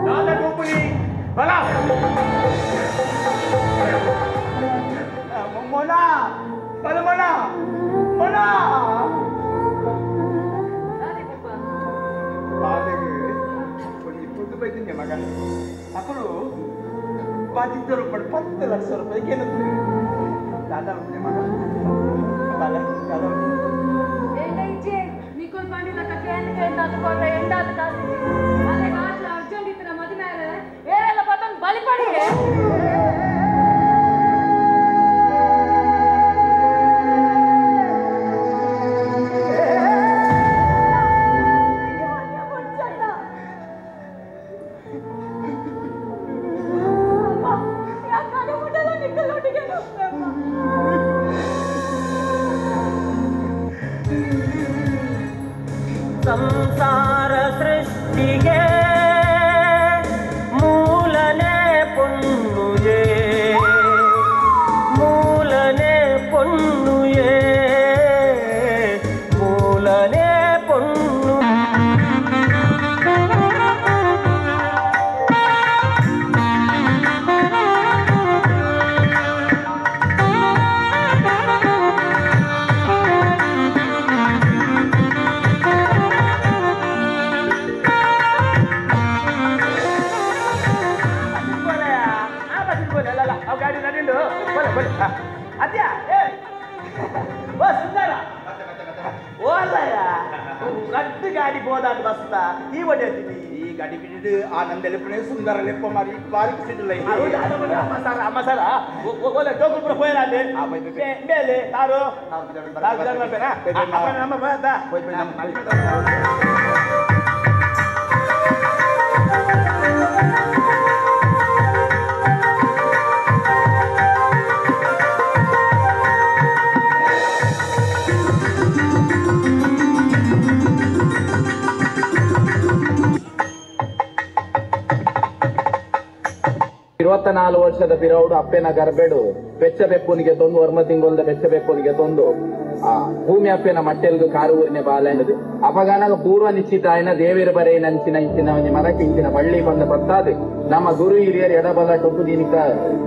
दादा टोपली बला मोना बल मोना मोना ದಾದಿ ಪಪ್ಪ ಬಾಲೆಗೆ ಒಂದು 20 ರೂಪಾಯಿ ತಿಂಗೆ ಮಗ ಮಕ್ಕಳು ಬದಿತ ರೂಪಾಯಿ 10 ಲಕ್ಷ ರೂಪಾಯಿ ಕೇಳುತ್ತೆ ದಾದಾ ಉಂಟೆ ಮಗ ಬಾಲ ದಾದಾ ఏంటో ఇచ్చే నీకు పండిన కట్లేందుకు ఎందాదు కొర్ర ఎందాదు కాసి అదే కాట్ల అర్జెంట్ ఇతర మది మేర వేరేల పతన్ బలిపడి ಸಂಸಾರ ಸೃಷ್ಟಿಗೆ ಮೂಲನೆ ಪೊನ್ನುಯೇ ಮೂಲನೆ ಪೊನ್ನುಯೇ ಮೂಲನೆ ಪೊನ್ನು ಅದ್ಯಾ ಓ ಸುಂದರ ಓಲಯ್ಯ ಗಡ್ಡು ಗಾಡಿ ಬೋದಾದ ಬಸ್ತ ಈ ಒಡೆಯತೀನಿ ಈ ಗಾಡಿ ಬಿಡಿದು ಆ ನಂದೆಲೆಪ್ಪನೇ ಸುಂದರ ಲೆಪ್ಪ ಮಾರಿ ಬಾರಿ ಸಿಡಲ್ಲ ಅಮ್ಮ ಸರ ಓಲೆ ಟೋಕುಪುರ ಹೋಯಲ್ಲ ಅಲ್ಲಿ ಮೇಲೆ ತಾರು ನಮ್ಮ ಬಂದ ನಾಲ್ಕು ವರ್ಷದ ಪಿರೌಡು ಅಪ್ಪೆನ ಗರ್ಬೇಡು ಬೆಚ್ಚ ಬೆಪ್ಪುನಿಗೆ ತೊಂದು ವರ್ಮ ತಿಂಗೊಲ್ದ ಬೆಚ್ಚ ಬೆಪ್ಪುನಿಗೆ ತೊಂದು ಆ ಭೂಮಿ ಅಪ್ಪೆನ ಮಟ್ಟೆಲ್ದು ಕಾರು ಊರಿನ ಬಾಲೆಂದು ಅಪಗಾನಗ ಪೂರ್ವ ನಿಶ್ಚಿತ ಆಯ್ನ ದೇವೇರ ಬರೇ ನಂಚಿನ ಇಂಚಿನ ಒಂಜಿ ಮರಕ್ಕೆ ಇಂಚಿನ ಬಳ್ಳಿ ಬಂದ ಪತ್ತಾದು ನಮ್ಮ ಗುರು ಹಿರಿಯರು ಎಡಬಲ ಟೊಪ್ಪು ದಿನಿಕ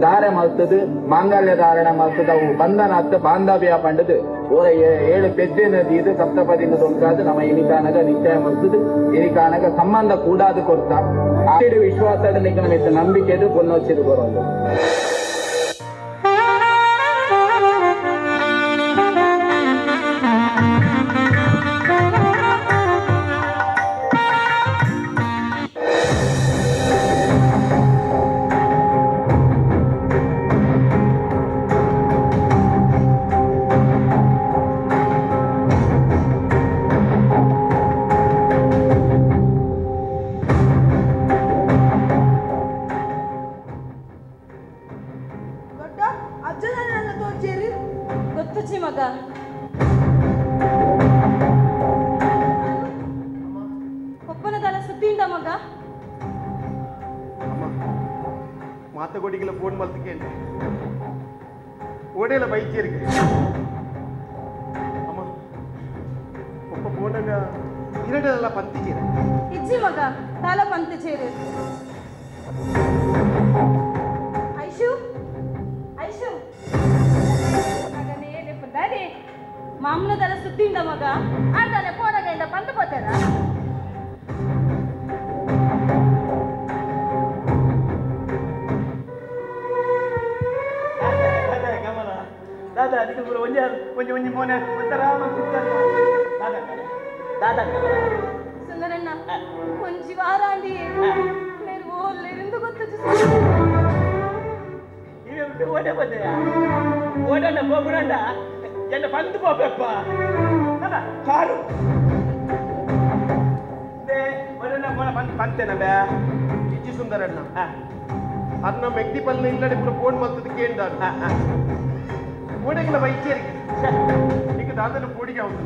ದಾರ ಮಲ್ತದು ಮಾಂಗಲ್ಯ ಧಾರಣ ಮಲ್ತದ ಅವು ಬಂಧನ ಹತ್ತ ಬಾಂಧವ್ಯ ಪಂಡದು ಓರ 7 ಪೆದ್ದೆ ನದಿ ಇದು ಸಪ್ತಪದಿನ ತೊಂಕಾದು ನಮ್ಮ ಇನಿಕಾನಗ ನಿಶ್ಚಯ ಮಲ್ತದು ಇನಿಕಾನಗ ಸಂಬಂಧ ಕೂಡಾದು ಕೊಡ್ತಾ ಆಡಿಡು ವಿಶ್ವಾಸದ ನಿಗಮಿತ ನಂಬಿಕೆದು ಪೊನ್ನೊಚ್ಚಿದು ಬರೋದು ಮಾತಗೊಡಿಗೆಲ್ಲ ಫೋನ್ ಮಲ್ತಕ್ಕೆ ಓಡೆಲ್ಲ ಬೈಚೇರಿಗೆ ಅಮ್ಮ ಒಬ್ಬ ಫೋನಾಗ ಇರಡೆಲ್ಲ ಪಂತಿಚೇರ ಇಜ್ಜಿ ಮಗ ತಾಲ ಪಂತಿಚೇರು ಐಶು ಐಶು ಮಗನೇ ದಾರಿ ಮಾಮನದಲ್ಲ ಸುದ್ದಿಂದ ಮಗ ಆಡ್ದಾನೆ ಫೋನಾಗ ಬಂದು ಹೋತಾರ दादा ಅದಕ್ಕೆ ಪುರ ಒಂಜಿ ಮೋನೆ ಒಂತರ ದಾದಾ ದಾದಾ ಸುಂದರಣ್ಣ ಒಂಜಿ ವಾರ ಅಂಡಿ ಮೇರು ಓಲ್ ಇருந்து ಗೊತ್ತು ಓಡೆ ಬಂದೆಯ ಓಡಣ್ಣ ಹೋಗುಣಣ್ಣ ಎನ್ನ ಬಂದು ಹೋಗಪ್ಪ ಕಾರು ಬಂತೇನ ಬೇ ಇಜ್ಜಿ ಸುಂದರಣ್ಣ ಅನ್ನ ಮೆಗ್ದಿ ಪಲ್ಲೆ ಇಲ್ಲಡೆ ಪುರ ಫೋನ್ ಮಾಡ್ತದ ಕೇಂದಾರು ಓಡೆಗಿಲ್ಲ ಬೈಚೇರಿಗೆ ಈಗ ದಾದನ ಪೋಡಿಗೆ ಅವನು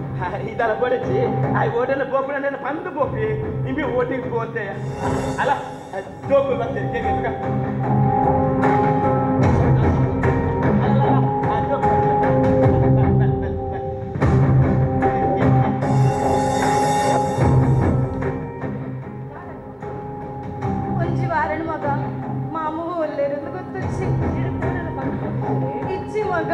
ಇದಲ್ಲ ಬಡಚಿ ಆ ಓಡಲ್ಲ ಬೋಪಣ ನನ್ನ ಬಂದು ಬೋಪಿ ನಿಮಗೆ ಓಟಿಗೆ ಹೋತೆ ಅಲ್ಲ ಜೋಬು ಬಂದೆ ಕೇಳಿಕ ಒಂಜಿ ವಾರಣ ಮಗ ಮಾಮು ಒಳ್ಳೆರದು ಗೊತ್ತುಚ್ಚಿ ಇಚ್ಚಿ ಮಗ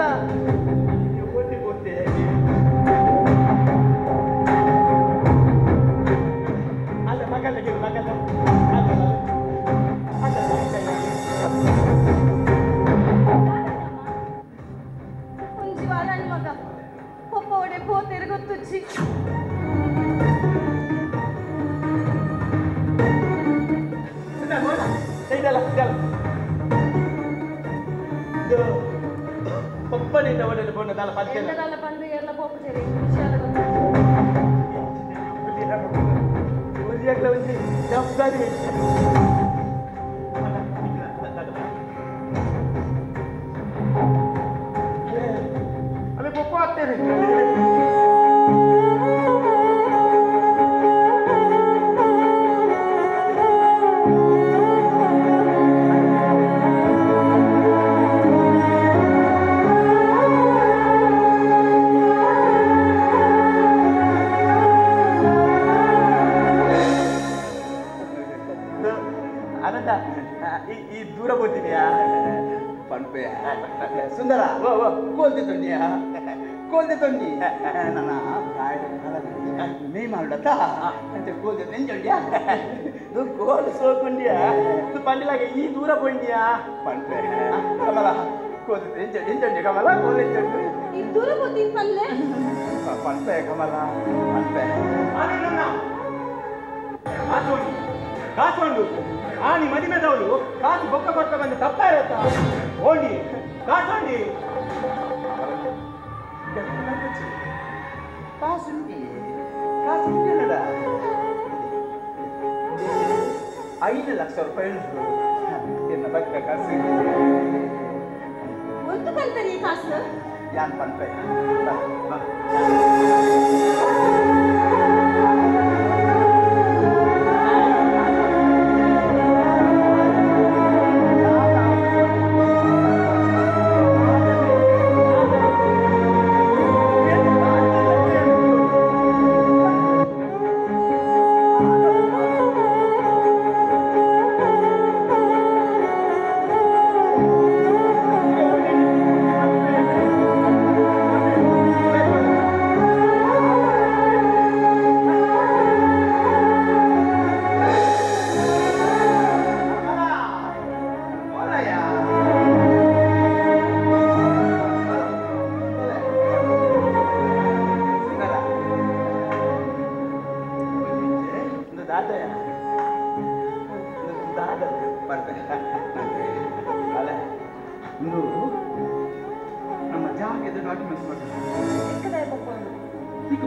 ಅಲ್ಲ ಮಗಲ್ಲ ಮಗಲ್ಲ ಒಂಜಿ ವಾರಣ ಮಗ ಪಪ್ಪ ಒಡೆ ಪೋತೆರು ಗೊತ್ತುಚ್ಚಿ ಒಬ್ಬನಿಂದ ಒಳ್ಳೆ ಬೋನದಲ್ಲ ಪದ್ಯ ಎಲ್ಲದಲ್ಲ ಬಂದು ಎಲ್ಲ ಪೋಪು ಸೇರಿ ವಿಷಯ ಒಂದು ಜವಾಬ್ದಾರಿ ಅಲ್ಲೇ ಪಪ್ಪ ಆಗ್ತೇನೆ ಈ ದೂರ ಬೋತೀನಿಯಾ ಪಂಪೆ ಸುಂದರ ಕೋಲ್ದೆ ತೊಂಡಿಯಾ ಕೋಲ್ದೆ ತೊಂಡಿ ನನ್ನ ಮೇ ಮಾಡತ್ತ ಅಂತ ಕೋಲ್ದೆ ನೆಂಜೊಂಡ್ಯಾ ಕೋಲ್ ಸೋಲ್ಕೊಂಡಿಯಾ ಪಂಡಿಲಾಗೆ ಈ ದೂರ ಬಂಡಿಯಾ ಪಂಪೆ ಕಮಲ ಕೋಲ್ದೆ ನೆಂಜೊಂಡಿ ಕಮಲ ಕೋಲ್ದೆ ನೆಂಜೊಂಡು ಈ ದೂರ ಗೊತ್ತೀನಿ ಪಲ್ಲೆ ಪಂಪೆ ಕಮಲ ಪಂಪೆ ಕಾಸೊಂಡು ಆನಿ ಮದಿಮೆದವಳು ಕಾಸು ಬೊಕ್ಕ ಕೊಟ್ಟ ಬಂದು ತಪ್ಪಾ ಇರತ್ತಾ ಓಂಡಿ ಕಾಸೊಂಡಿ ಕಾಸುಂಡಿ ಕಾಸುಂಡಿ ನಡ 5 ಲಕ್ಷ ರೂಪಾಯಿ ಉಂಟು ಎನ್ನ ಬಕ್ಕ ಕಾಸು ಒಂದು ಕಲ್ತರಿ ಕಾಸು ಯಾನ್ ಪಂಪೆ ನಮ್ಮ ಜಾಗದ ಡಾಕ್ಯುಮೆಂಟ್ಸ್ ಮಾಡ್ತಾರೆ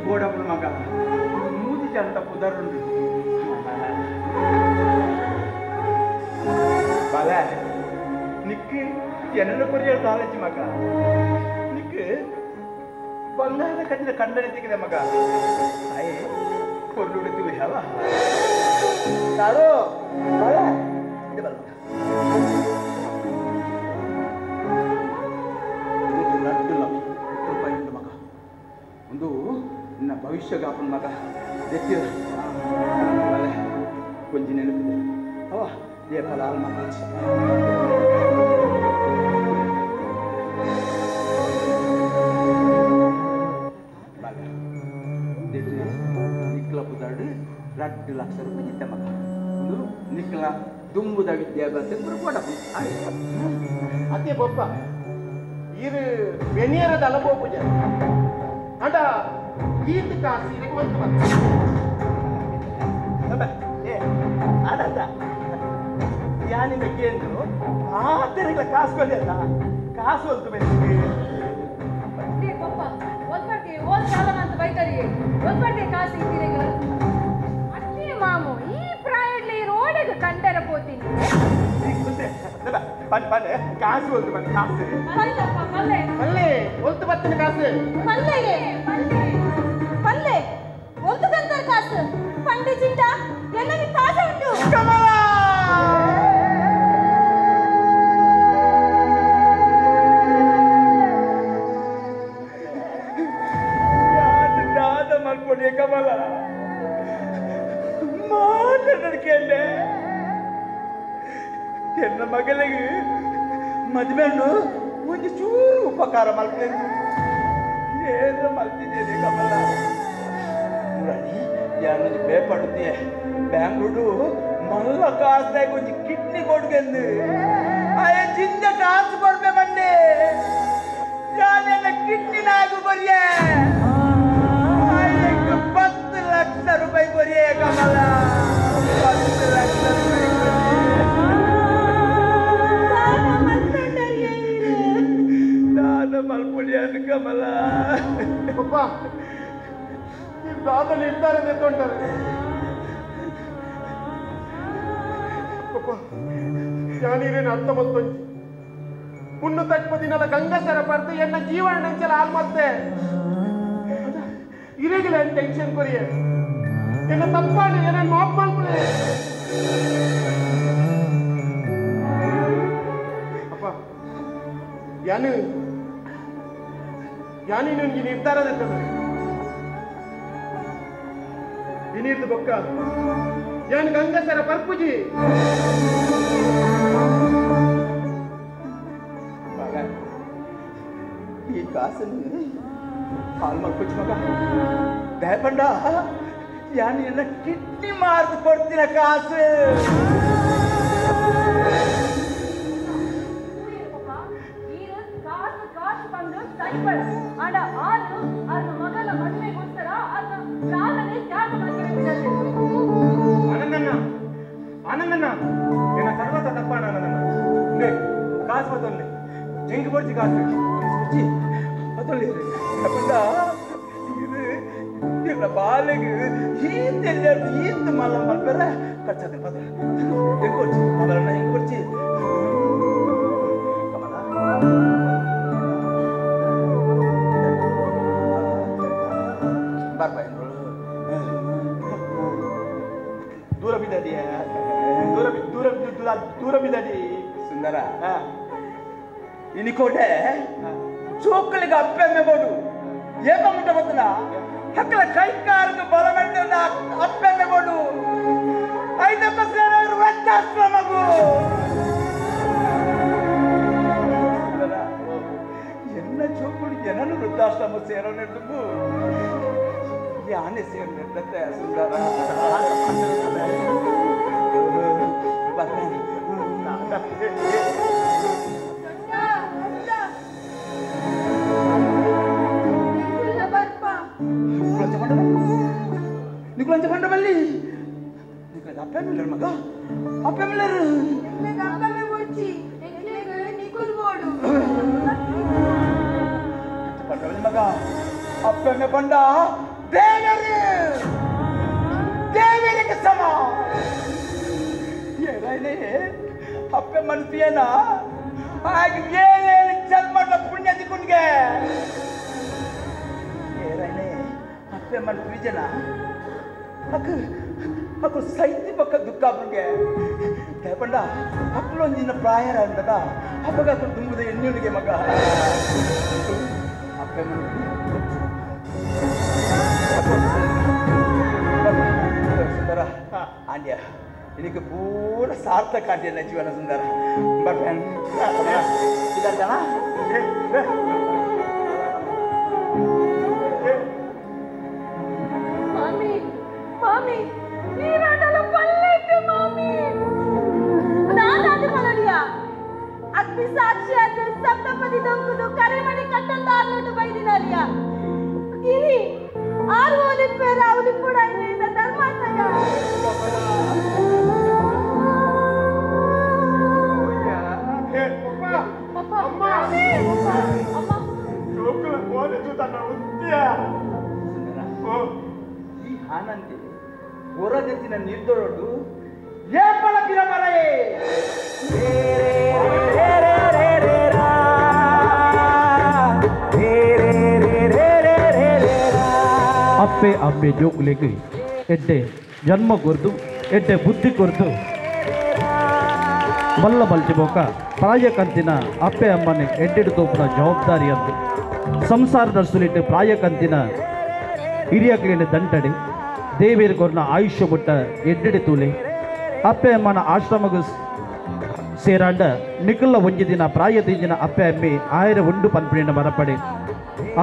ಬೋರ್ಡ್ ಮಗ ಮೂದಿ ಅಂತ ಪುದರುಂಡು ಬಾಲ ನಿಕ್ಕು ಎನ್ನ ಕೊರಿಯರ್ ತಾಲಜಿ ಮಗ ನಿಕ್ಕು ಬಂಗಾರ ಕಟ್ಟಿದ ಕಂಡನೆ ತೆಗೆದ ಮಗ ಅಯ್ಯೇ ಕೊರ್ಲುಡಿದ್ದು ಯಾವ ಯಾರೋ ಬಾಲ ಇದು ಬಲ್ಲ ರೂಪಾಯಿ ಉಂಟು ಮಗ ಒಂದು ನಿನ್ನ ಭವಿಷ್ಯ ಗಾಪನ ಮಗ ಎತ್ತಿದ ಕೊಂಚ ನೆನಪಿದೆ ಅವ ಏ ಫಲ ಮಗ ನಿಕ್ಲ ಪುದಾಡು 2 ಲಕ್ಷ ರೂಪಾಯಿ ಇದ್ದ ಮಗ ಒಂದು ನಿಕ್ಲ ದುಂಬುದ ವಿದ್ಯಾಭ್ಯಾಸ ಕೊಡಪ್ಪ ಅದೇ ಬೊಪ್ಪ ಇರು ವೆನಿಯರದ ಅಲಬೋ ಪೂಜೆ ಅಂಡ ಈತ ಕಾಸು ಇದಕ್ಕೆ ಬಂತು ಆನಂದ ಯಾನಿಂದ ಕೇಂದ್ರು ಆತರಿಗಳ ಕಾಸು ಕೊಲ್ಲ ಕಾಸು ಹೊಲ್ತು ಬೆಂದಿಗೆ ಪಪ್ಪ ಒಲ್ಪಡ್ತಿ ಓಲ್ ಸಾಲ ಅಂತ ಬೈತಾರಿ ಒಲ್ಪಡ್ತಿ ಕಾಸು ಇದ್ದೀರಿಗ ಅಷ್ಟೇ ಮಾಮು ಈ ಪ್ರಾಯಡ್ಲಿ ರೋಡಿಗೆ ಕಂಡರ ಪೋತೀನಿ ಬನ್ನೆ ಕಾಸು ಹೊಲ್ತು ಬನ್ನಿ ಕಾಸು ಮಲ್ಲಪ್ಪ ಮಲ್ಲೆ ಮಲ್ಲೆ ಒಲ್ತು ಬತ್ತಿನ ಕಾಸು ಪಲ್ಲೆಗೆ ಪಲ್ಲೆ ಒಂದು ಗಂಟೆ ಕಾಸು ಪಂಡಿಜಿಂದ ಎಲ್ಲರಿಗೆ ತಾಜಾ ಉಂಟು ಮಲ್ಪೊಡಿಯ ಕಮಲ ಮಾತಾಡೋದಕ್ಕೆ ಎನ್ನ ಮಗಳಿಗೆ ಮದುವೆಯನ್ನು ಒಂದು ಚೂರು ಉಪಕಾರ ಮಲ್ಪೇನು ಏನು ಮಲ್ತಿದ್ದೇನೆ ಕಮಲ ಮುರಾಣಿ ಯಾರು ಬೇಪಡುತ್ತೆ ಬ್ಯಾಂಗ್ಳೂರು ಮಲ್ಲ ಕಾಸ್ದಾಗ ಒಂದು ಕಿಡ್ನಿ ಕೊಡ್ಗೆಂದು ಅಯ್ಯ ಜಿಂದ ಕಾಸು ಕೊಡ್ಬೇ ಬನ್ನಿ ಯಾನೆಲ್ಲ ಕಿಡ್ನಿನಾಗು ಬರಿಯೇ 10 ಲಕ್ಷ ರೂಪಾಯಿ ಕೊರಿಯೇ ಕಮಲ 10 ಲಕ್ಷ ರೂಪಾಯಿ ನಾನು ಮಲ್ಪೊಡಿಯನ್ನು ಕಮಲ ಪಪ್ಪ ಈ ದಾದ ನಿರ್ಧಾರ ತೆತ್ತೊಂಟಾರೆ ಪಪ್ಪ ಯಾನೀರೇನು ಅರ್ಥ ಮತ್ತೊಂದು ಮುನ್ನು ತಟ್ಪದಿನಲ್ಲ ಗಂಗಸರ ಬರ್ದು ಎನ್ನ ಜೀವನ ನೆಂಚಲ ಆಲ್ಮತ್ತೆ ಇರೆಗಿಲ್ಲ ಟೆನ್ಷನ್ ಕೊರಿಯೆ ಎನ್ನ ತಪ್ಪಾಡಿ ಏನ ಮಾಪ್ ಮಾಡ್ಕೊಳ್ಳಿ ಅಪ್ಪ ಯಾನಿ ನಿನ್ಗೆ ನಿರ್ಧಾರ ಇನಿರ್ದು ಬೊಕ್ಕ ಯಾನ್ ಗಂಗಸರ ಪರ್ಪುಜಿ ಈ ಕಾಸನ್ನು ಹಾಲ್ ಮಾಡ್ಕೊಚ್ಚು ಮಗ ದಯಪಂಡ ಯಾನು ಎಲ್ಲ ಕಿಡ್ನಿ ಮಾರ್ದು ಕೊಡ್ತೀನ ಕಾಸು ಕಾಸು ಬಂದು ಸೈಪಳ ಆಡ ಆರು ಅದ್ರ ಮಗನ ಮದುವೆಗೋಸ್ಕರ ಅದ್ರ ಪ್ರಾಣನೇ ತ್ಯಾಗ ಮಾಡಿಬಿಟ್ಟೆ ಆನಂದಣ್ಣ ಏನ ಸರ್ವತ ತಪ್ಪಾಣ ಆನಂದಣ್ಣ ಕಾಸು ಬದಲ್ಲೆ ಹೆಂಗೆ ಬರ್ತಿ ಕಾಸು ಸುಚ್ಚಿ ಬದಲ್ಲೆ ತಪ್ಪಂಡ ಇದು ಬಾಲೆಗೆ ಈತೆಲ್ಲಾರು ಈತ್ ಮಲ್ಲ ಮಲ್ಪರ ಖರ್ಚಾದೆ ಬದಲ ಹೆಂಗೆ ಕೊಡ್ಚಿ ಮೊದಲಣ್ಣ ಹೆಂಗೆ ಕೊಡ್ಚಿ ಕಮಲ ಬರ್ಬ ದೂರ ಬಿದ್ದಡಿಯ ದೂರ ಬಿದ್ದಡಿ ಸುಂದರ ಇನಿಕೋಟೆ ಚೋಕಲಿಗೆ ಅಪ್ಪೆಮ್ಮೆ ಬೋಡು ಏಕ ಮುಟ್ಟ ಗೊತ್ತಿಲ್ಲ ಹಕ್ಕಲ ಕೈಕಾರಕ್ಕೆ ಬಲ ಮೆಟ್ಟ ಅಪ್ಪೆಮ್ಮೆ ಬೋಡು 5 ಸೇರೋರು ವೃದ್ಧಾಶ್ರಮಗೂ ಎನ್ನ ಚೋಕುಳಿಗೆ ಏನನ್ನು ವೃದ್ಧಾಶ್ರಮ ಸೇರೋ ನೆಡ್ದು ಯಾನೆ ಸೇರಿದಂತೆ ಸುಂದರ నీకు లంచ పంట మళ్ళీ నీకు అప్పే మిల్లరు మగ అప్పే మిల్లరు అప్పమే వచ్చి నీకులు పోడు పంట మళ్ళీ మగ అప్పమే పండ ದೇವರಿಗೆ ಸಮ ಏನೇ ಅಪ್ಪೆ ಮನ್ಪಿಯನ ಹಾಗೆ ಏನೇನು ಜನ್ಮದ ಪುಣ್ಯ ದಿಕ್ಕುಂಡ್ಗೆ ಏನೇ ಅಪ್ಪೆ ಮನ್ಪಿ ಜನ ಅಕ್ಕ ಸೈತಿ ಪಕ್ಕ ದುಃಖ ಬಂಗೆ ಕೇಳ್ಕೊಂಡ ಅಕ್ಕಳೊಂದಿನ ಪ್ರಾಯರ ಅಂದಾಗ ಅಪ್ಪಗ ಅಕ್ಕ ತುಂಬುದ ಎಣ್ಣೆಗೆ ಮಗ ಅಪ್ಪೆ ಮನ್ಪಿ ಸುಂದರ ಆಂಡ್ಯ ಇದಕ್ಕೆ ಪೂರ ಸಾರ್ಥಕ ಆಂಡ್ಯ ಜೀವನ ಸುಂದರ ಇದನ್ನ ಮಾಮಿ ಮಾಮಿ ನೀರಾಟಲು ಪಲ್ಲೆಟ್ಟು ಮಾಮಿ ನಾನಾದು ಮಲಡಿಯ ಅಗ್ನಿ ಸಾಕ್ಷಿಯಾದ ಸಪ್ತಪದಿ ದೊಂಗುದು ಕರೆಮಣಿ ಕಟ್ಟಂತ ಅನ್ನೋದು ಬೈದಿನಾರಿಯ ಗಿರಿ ಆರು ಒಲಿಪೇರ ಅವಲಿಪುಡ ಇಂದ ಧರ್ಮಾಸಯ ಅಮ್ಮ ದಿನ ನಿರ್ದೊರಡು ಏಪಲ ಕಿರಬರೇ ಅಪ್ಪೆ ಅಮ್ಮೆ ಜೋಕ್ಲೆಗೆ ಎಡ್ಡೆ ಜನ್ಮ ಕೊರ್ದು ಎಡ್ಡೆ ಬುದ್ಧಿ ಕೊರ್ದು ಮಲ್ಲ ಬಲ್ಚಿ ಬೋಕ ಪ್ರಾಯ ಕಂತಿನ ಅಪ್ಪೆ ಅಮ್ಮನೆ ಎಡ್ಡೆಡು ತೋಪುನ ಜವಾಬ್ದಾರಿ ಅಂತ ಸಂಸಾರದ ಸುಲಿಟ್ಟು ಪ್ರಾಯ ಕಂತಿನ ಹಿರಿಯಕ್ಲಿನ ದಂಟಡೆ ದೇವೇರು ಕೊರ್ನ ಆಯುಷ್ಯ ಮುಟ್ಟ ಎಡ್ಡೆಡೆ ತೂಲೆ ಅಪ್ಪೆ ಅಮ್ಮನ ಆಶ್ರಮಗ ಸೇರಾಂಡ ನಿಕಲ್ಲ ಒಂಜಿ ದಿನ ಪ್ರಾಯ ತಿಂಜಿನ ಅಪ್ಪೆ ಅಮ್ಮೆ ಆಯರ ಉಂಡು ಪನ್ಪಣಿನ ಮರಪಡೆ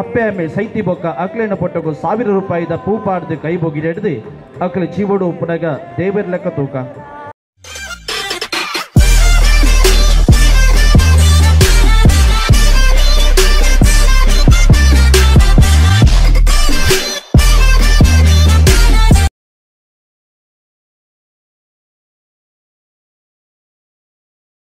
ಅಪ್ಪೆ ಅಮ್ಮೆ ಸೈತಿ ಬೊಕ್ಕ ಅಕ್ಲೇನ ಪೊಟ್ಟಗು 1000 ರೂಪಾಯಿದ ಪೂ ಪಾಡ್ದು ಕೈ ಬೊಗಿಡೆಡ್ದು ಅಕ್ಲೆ ಚೀವಡು ಉಪ್ಪುನಗ ದೇವೇರ್ ಲೆಕ್ಕ ತೂಕ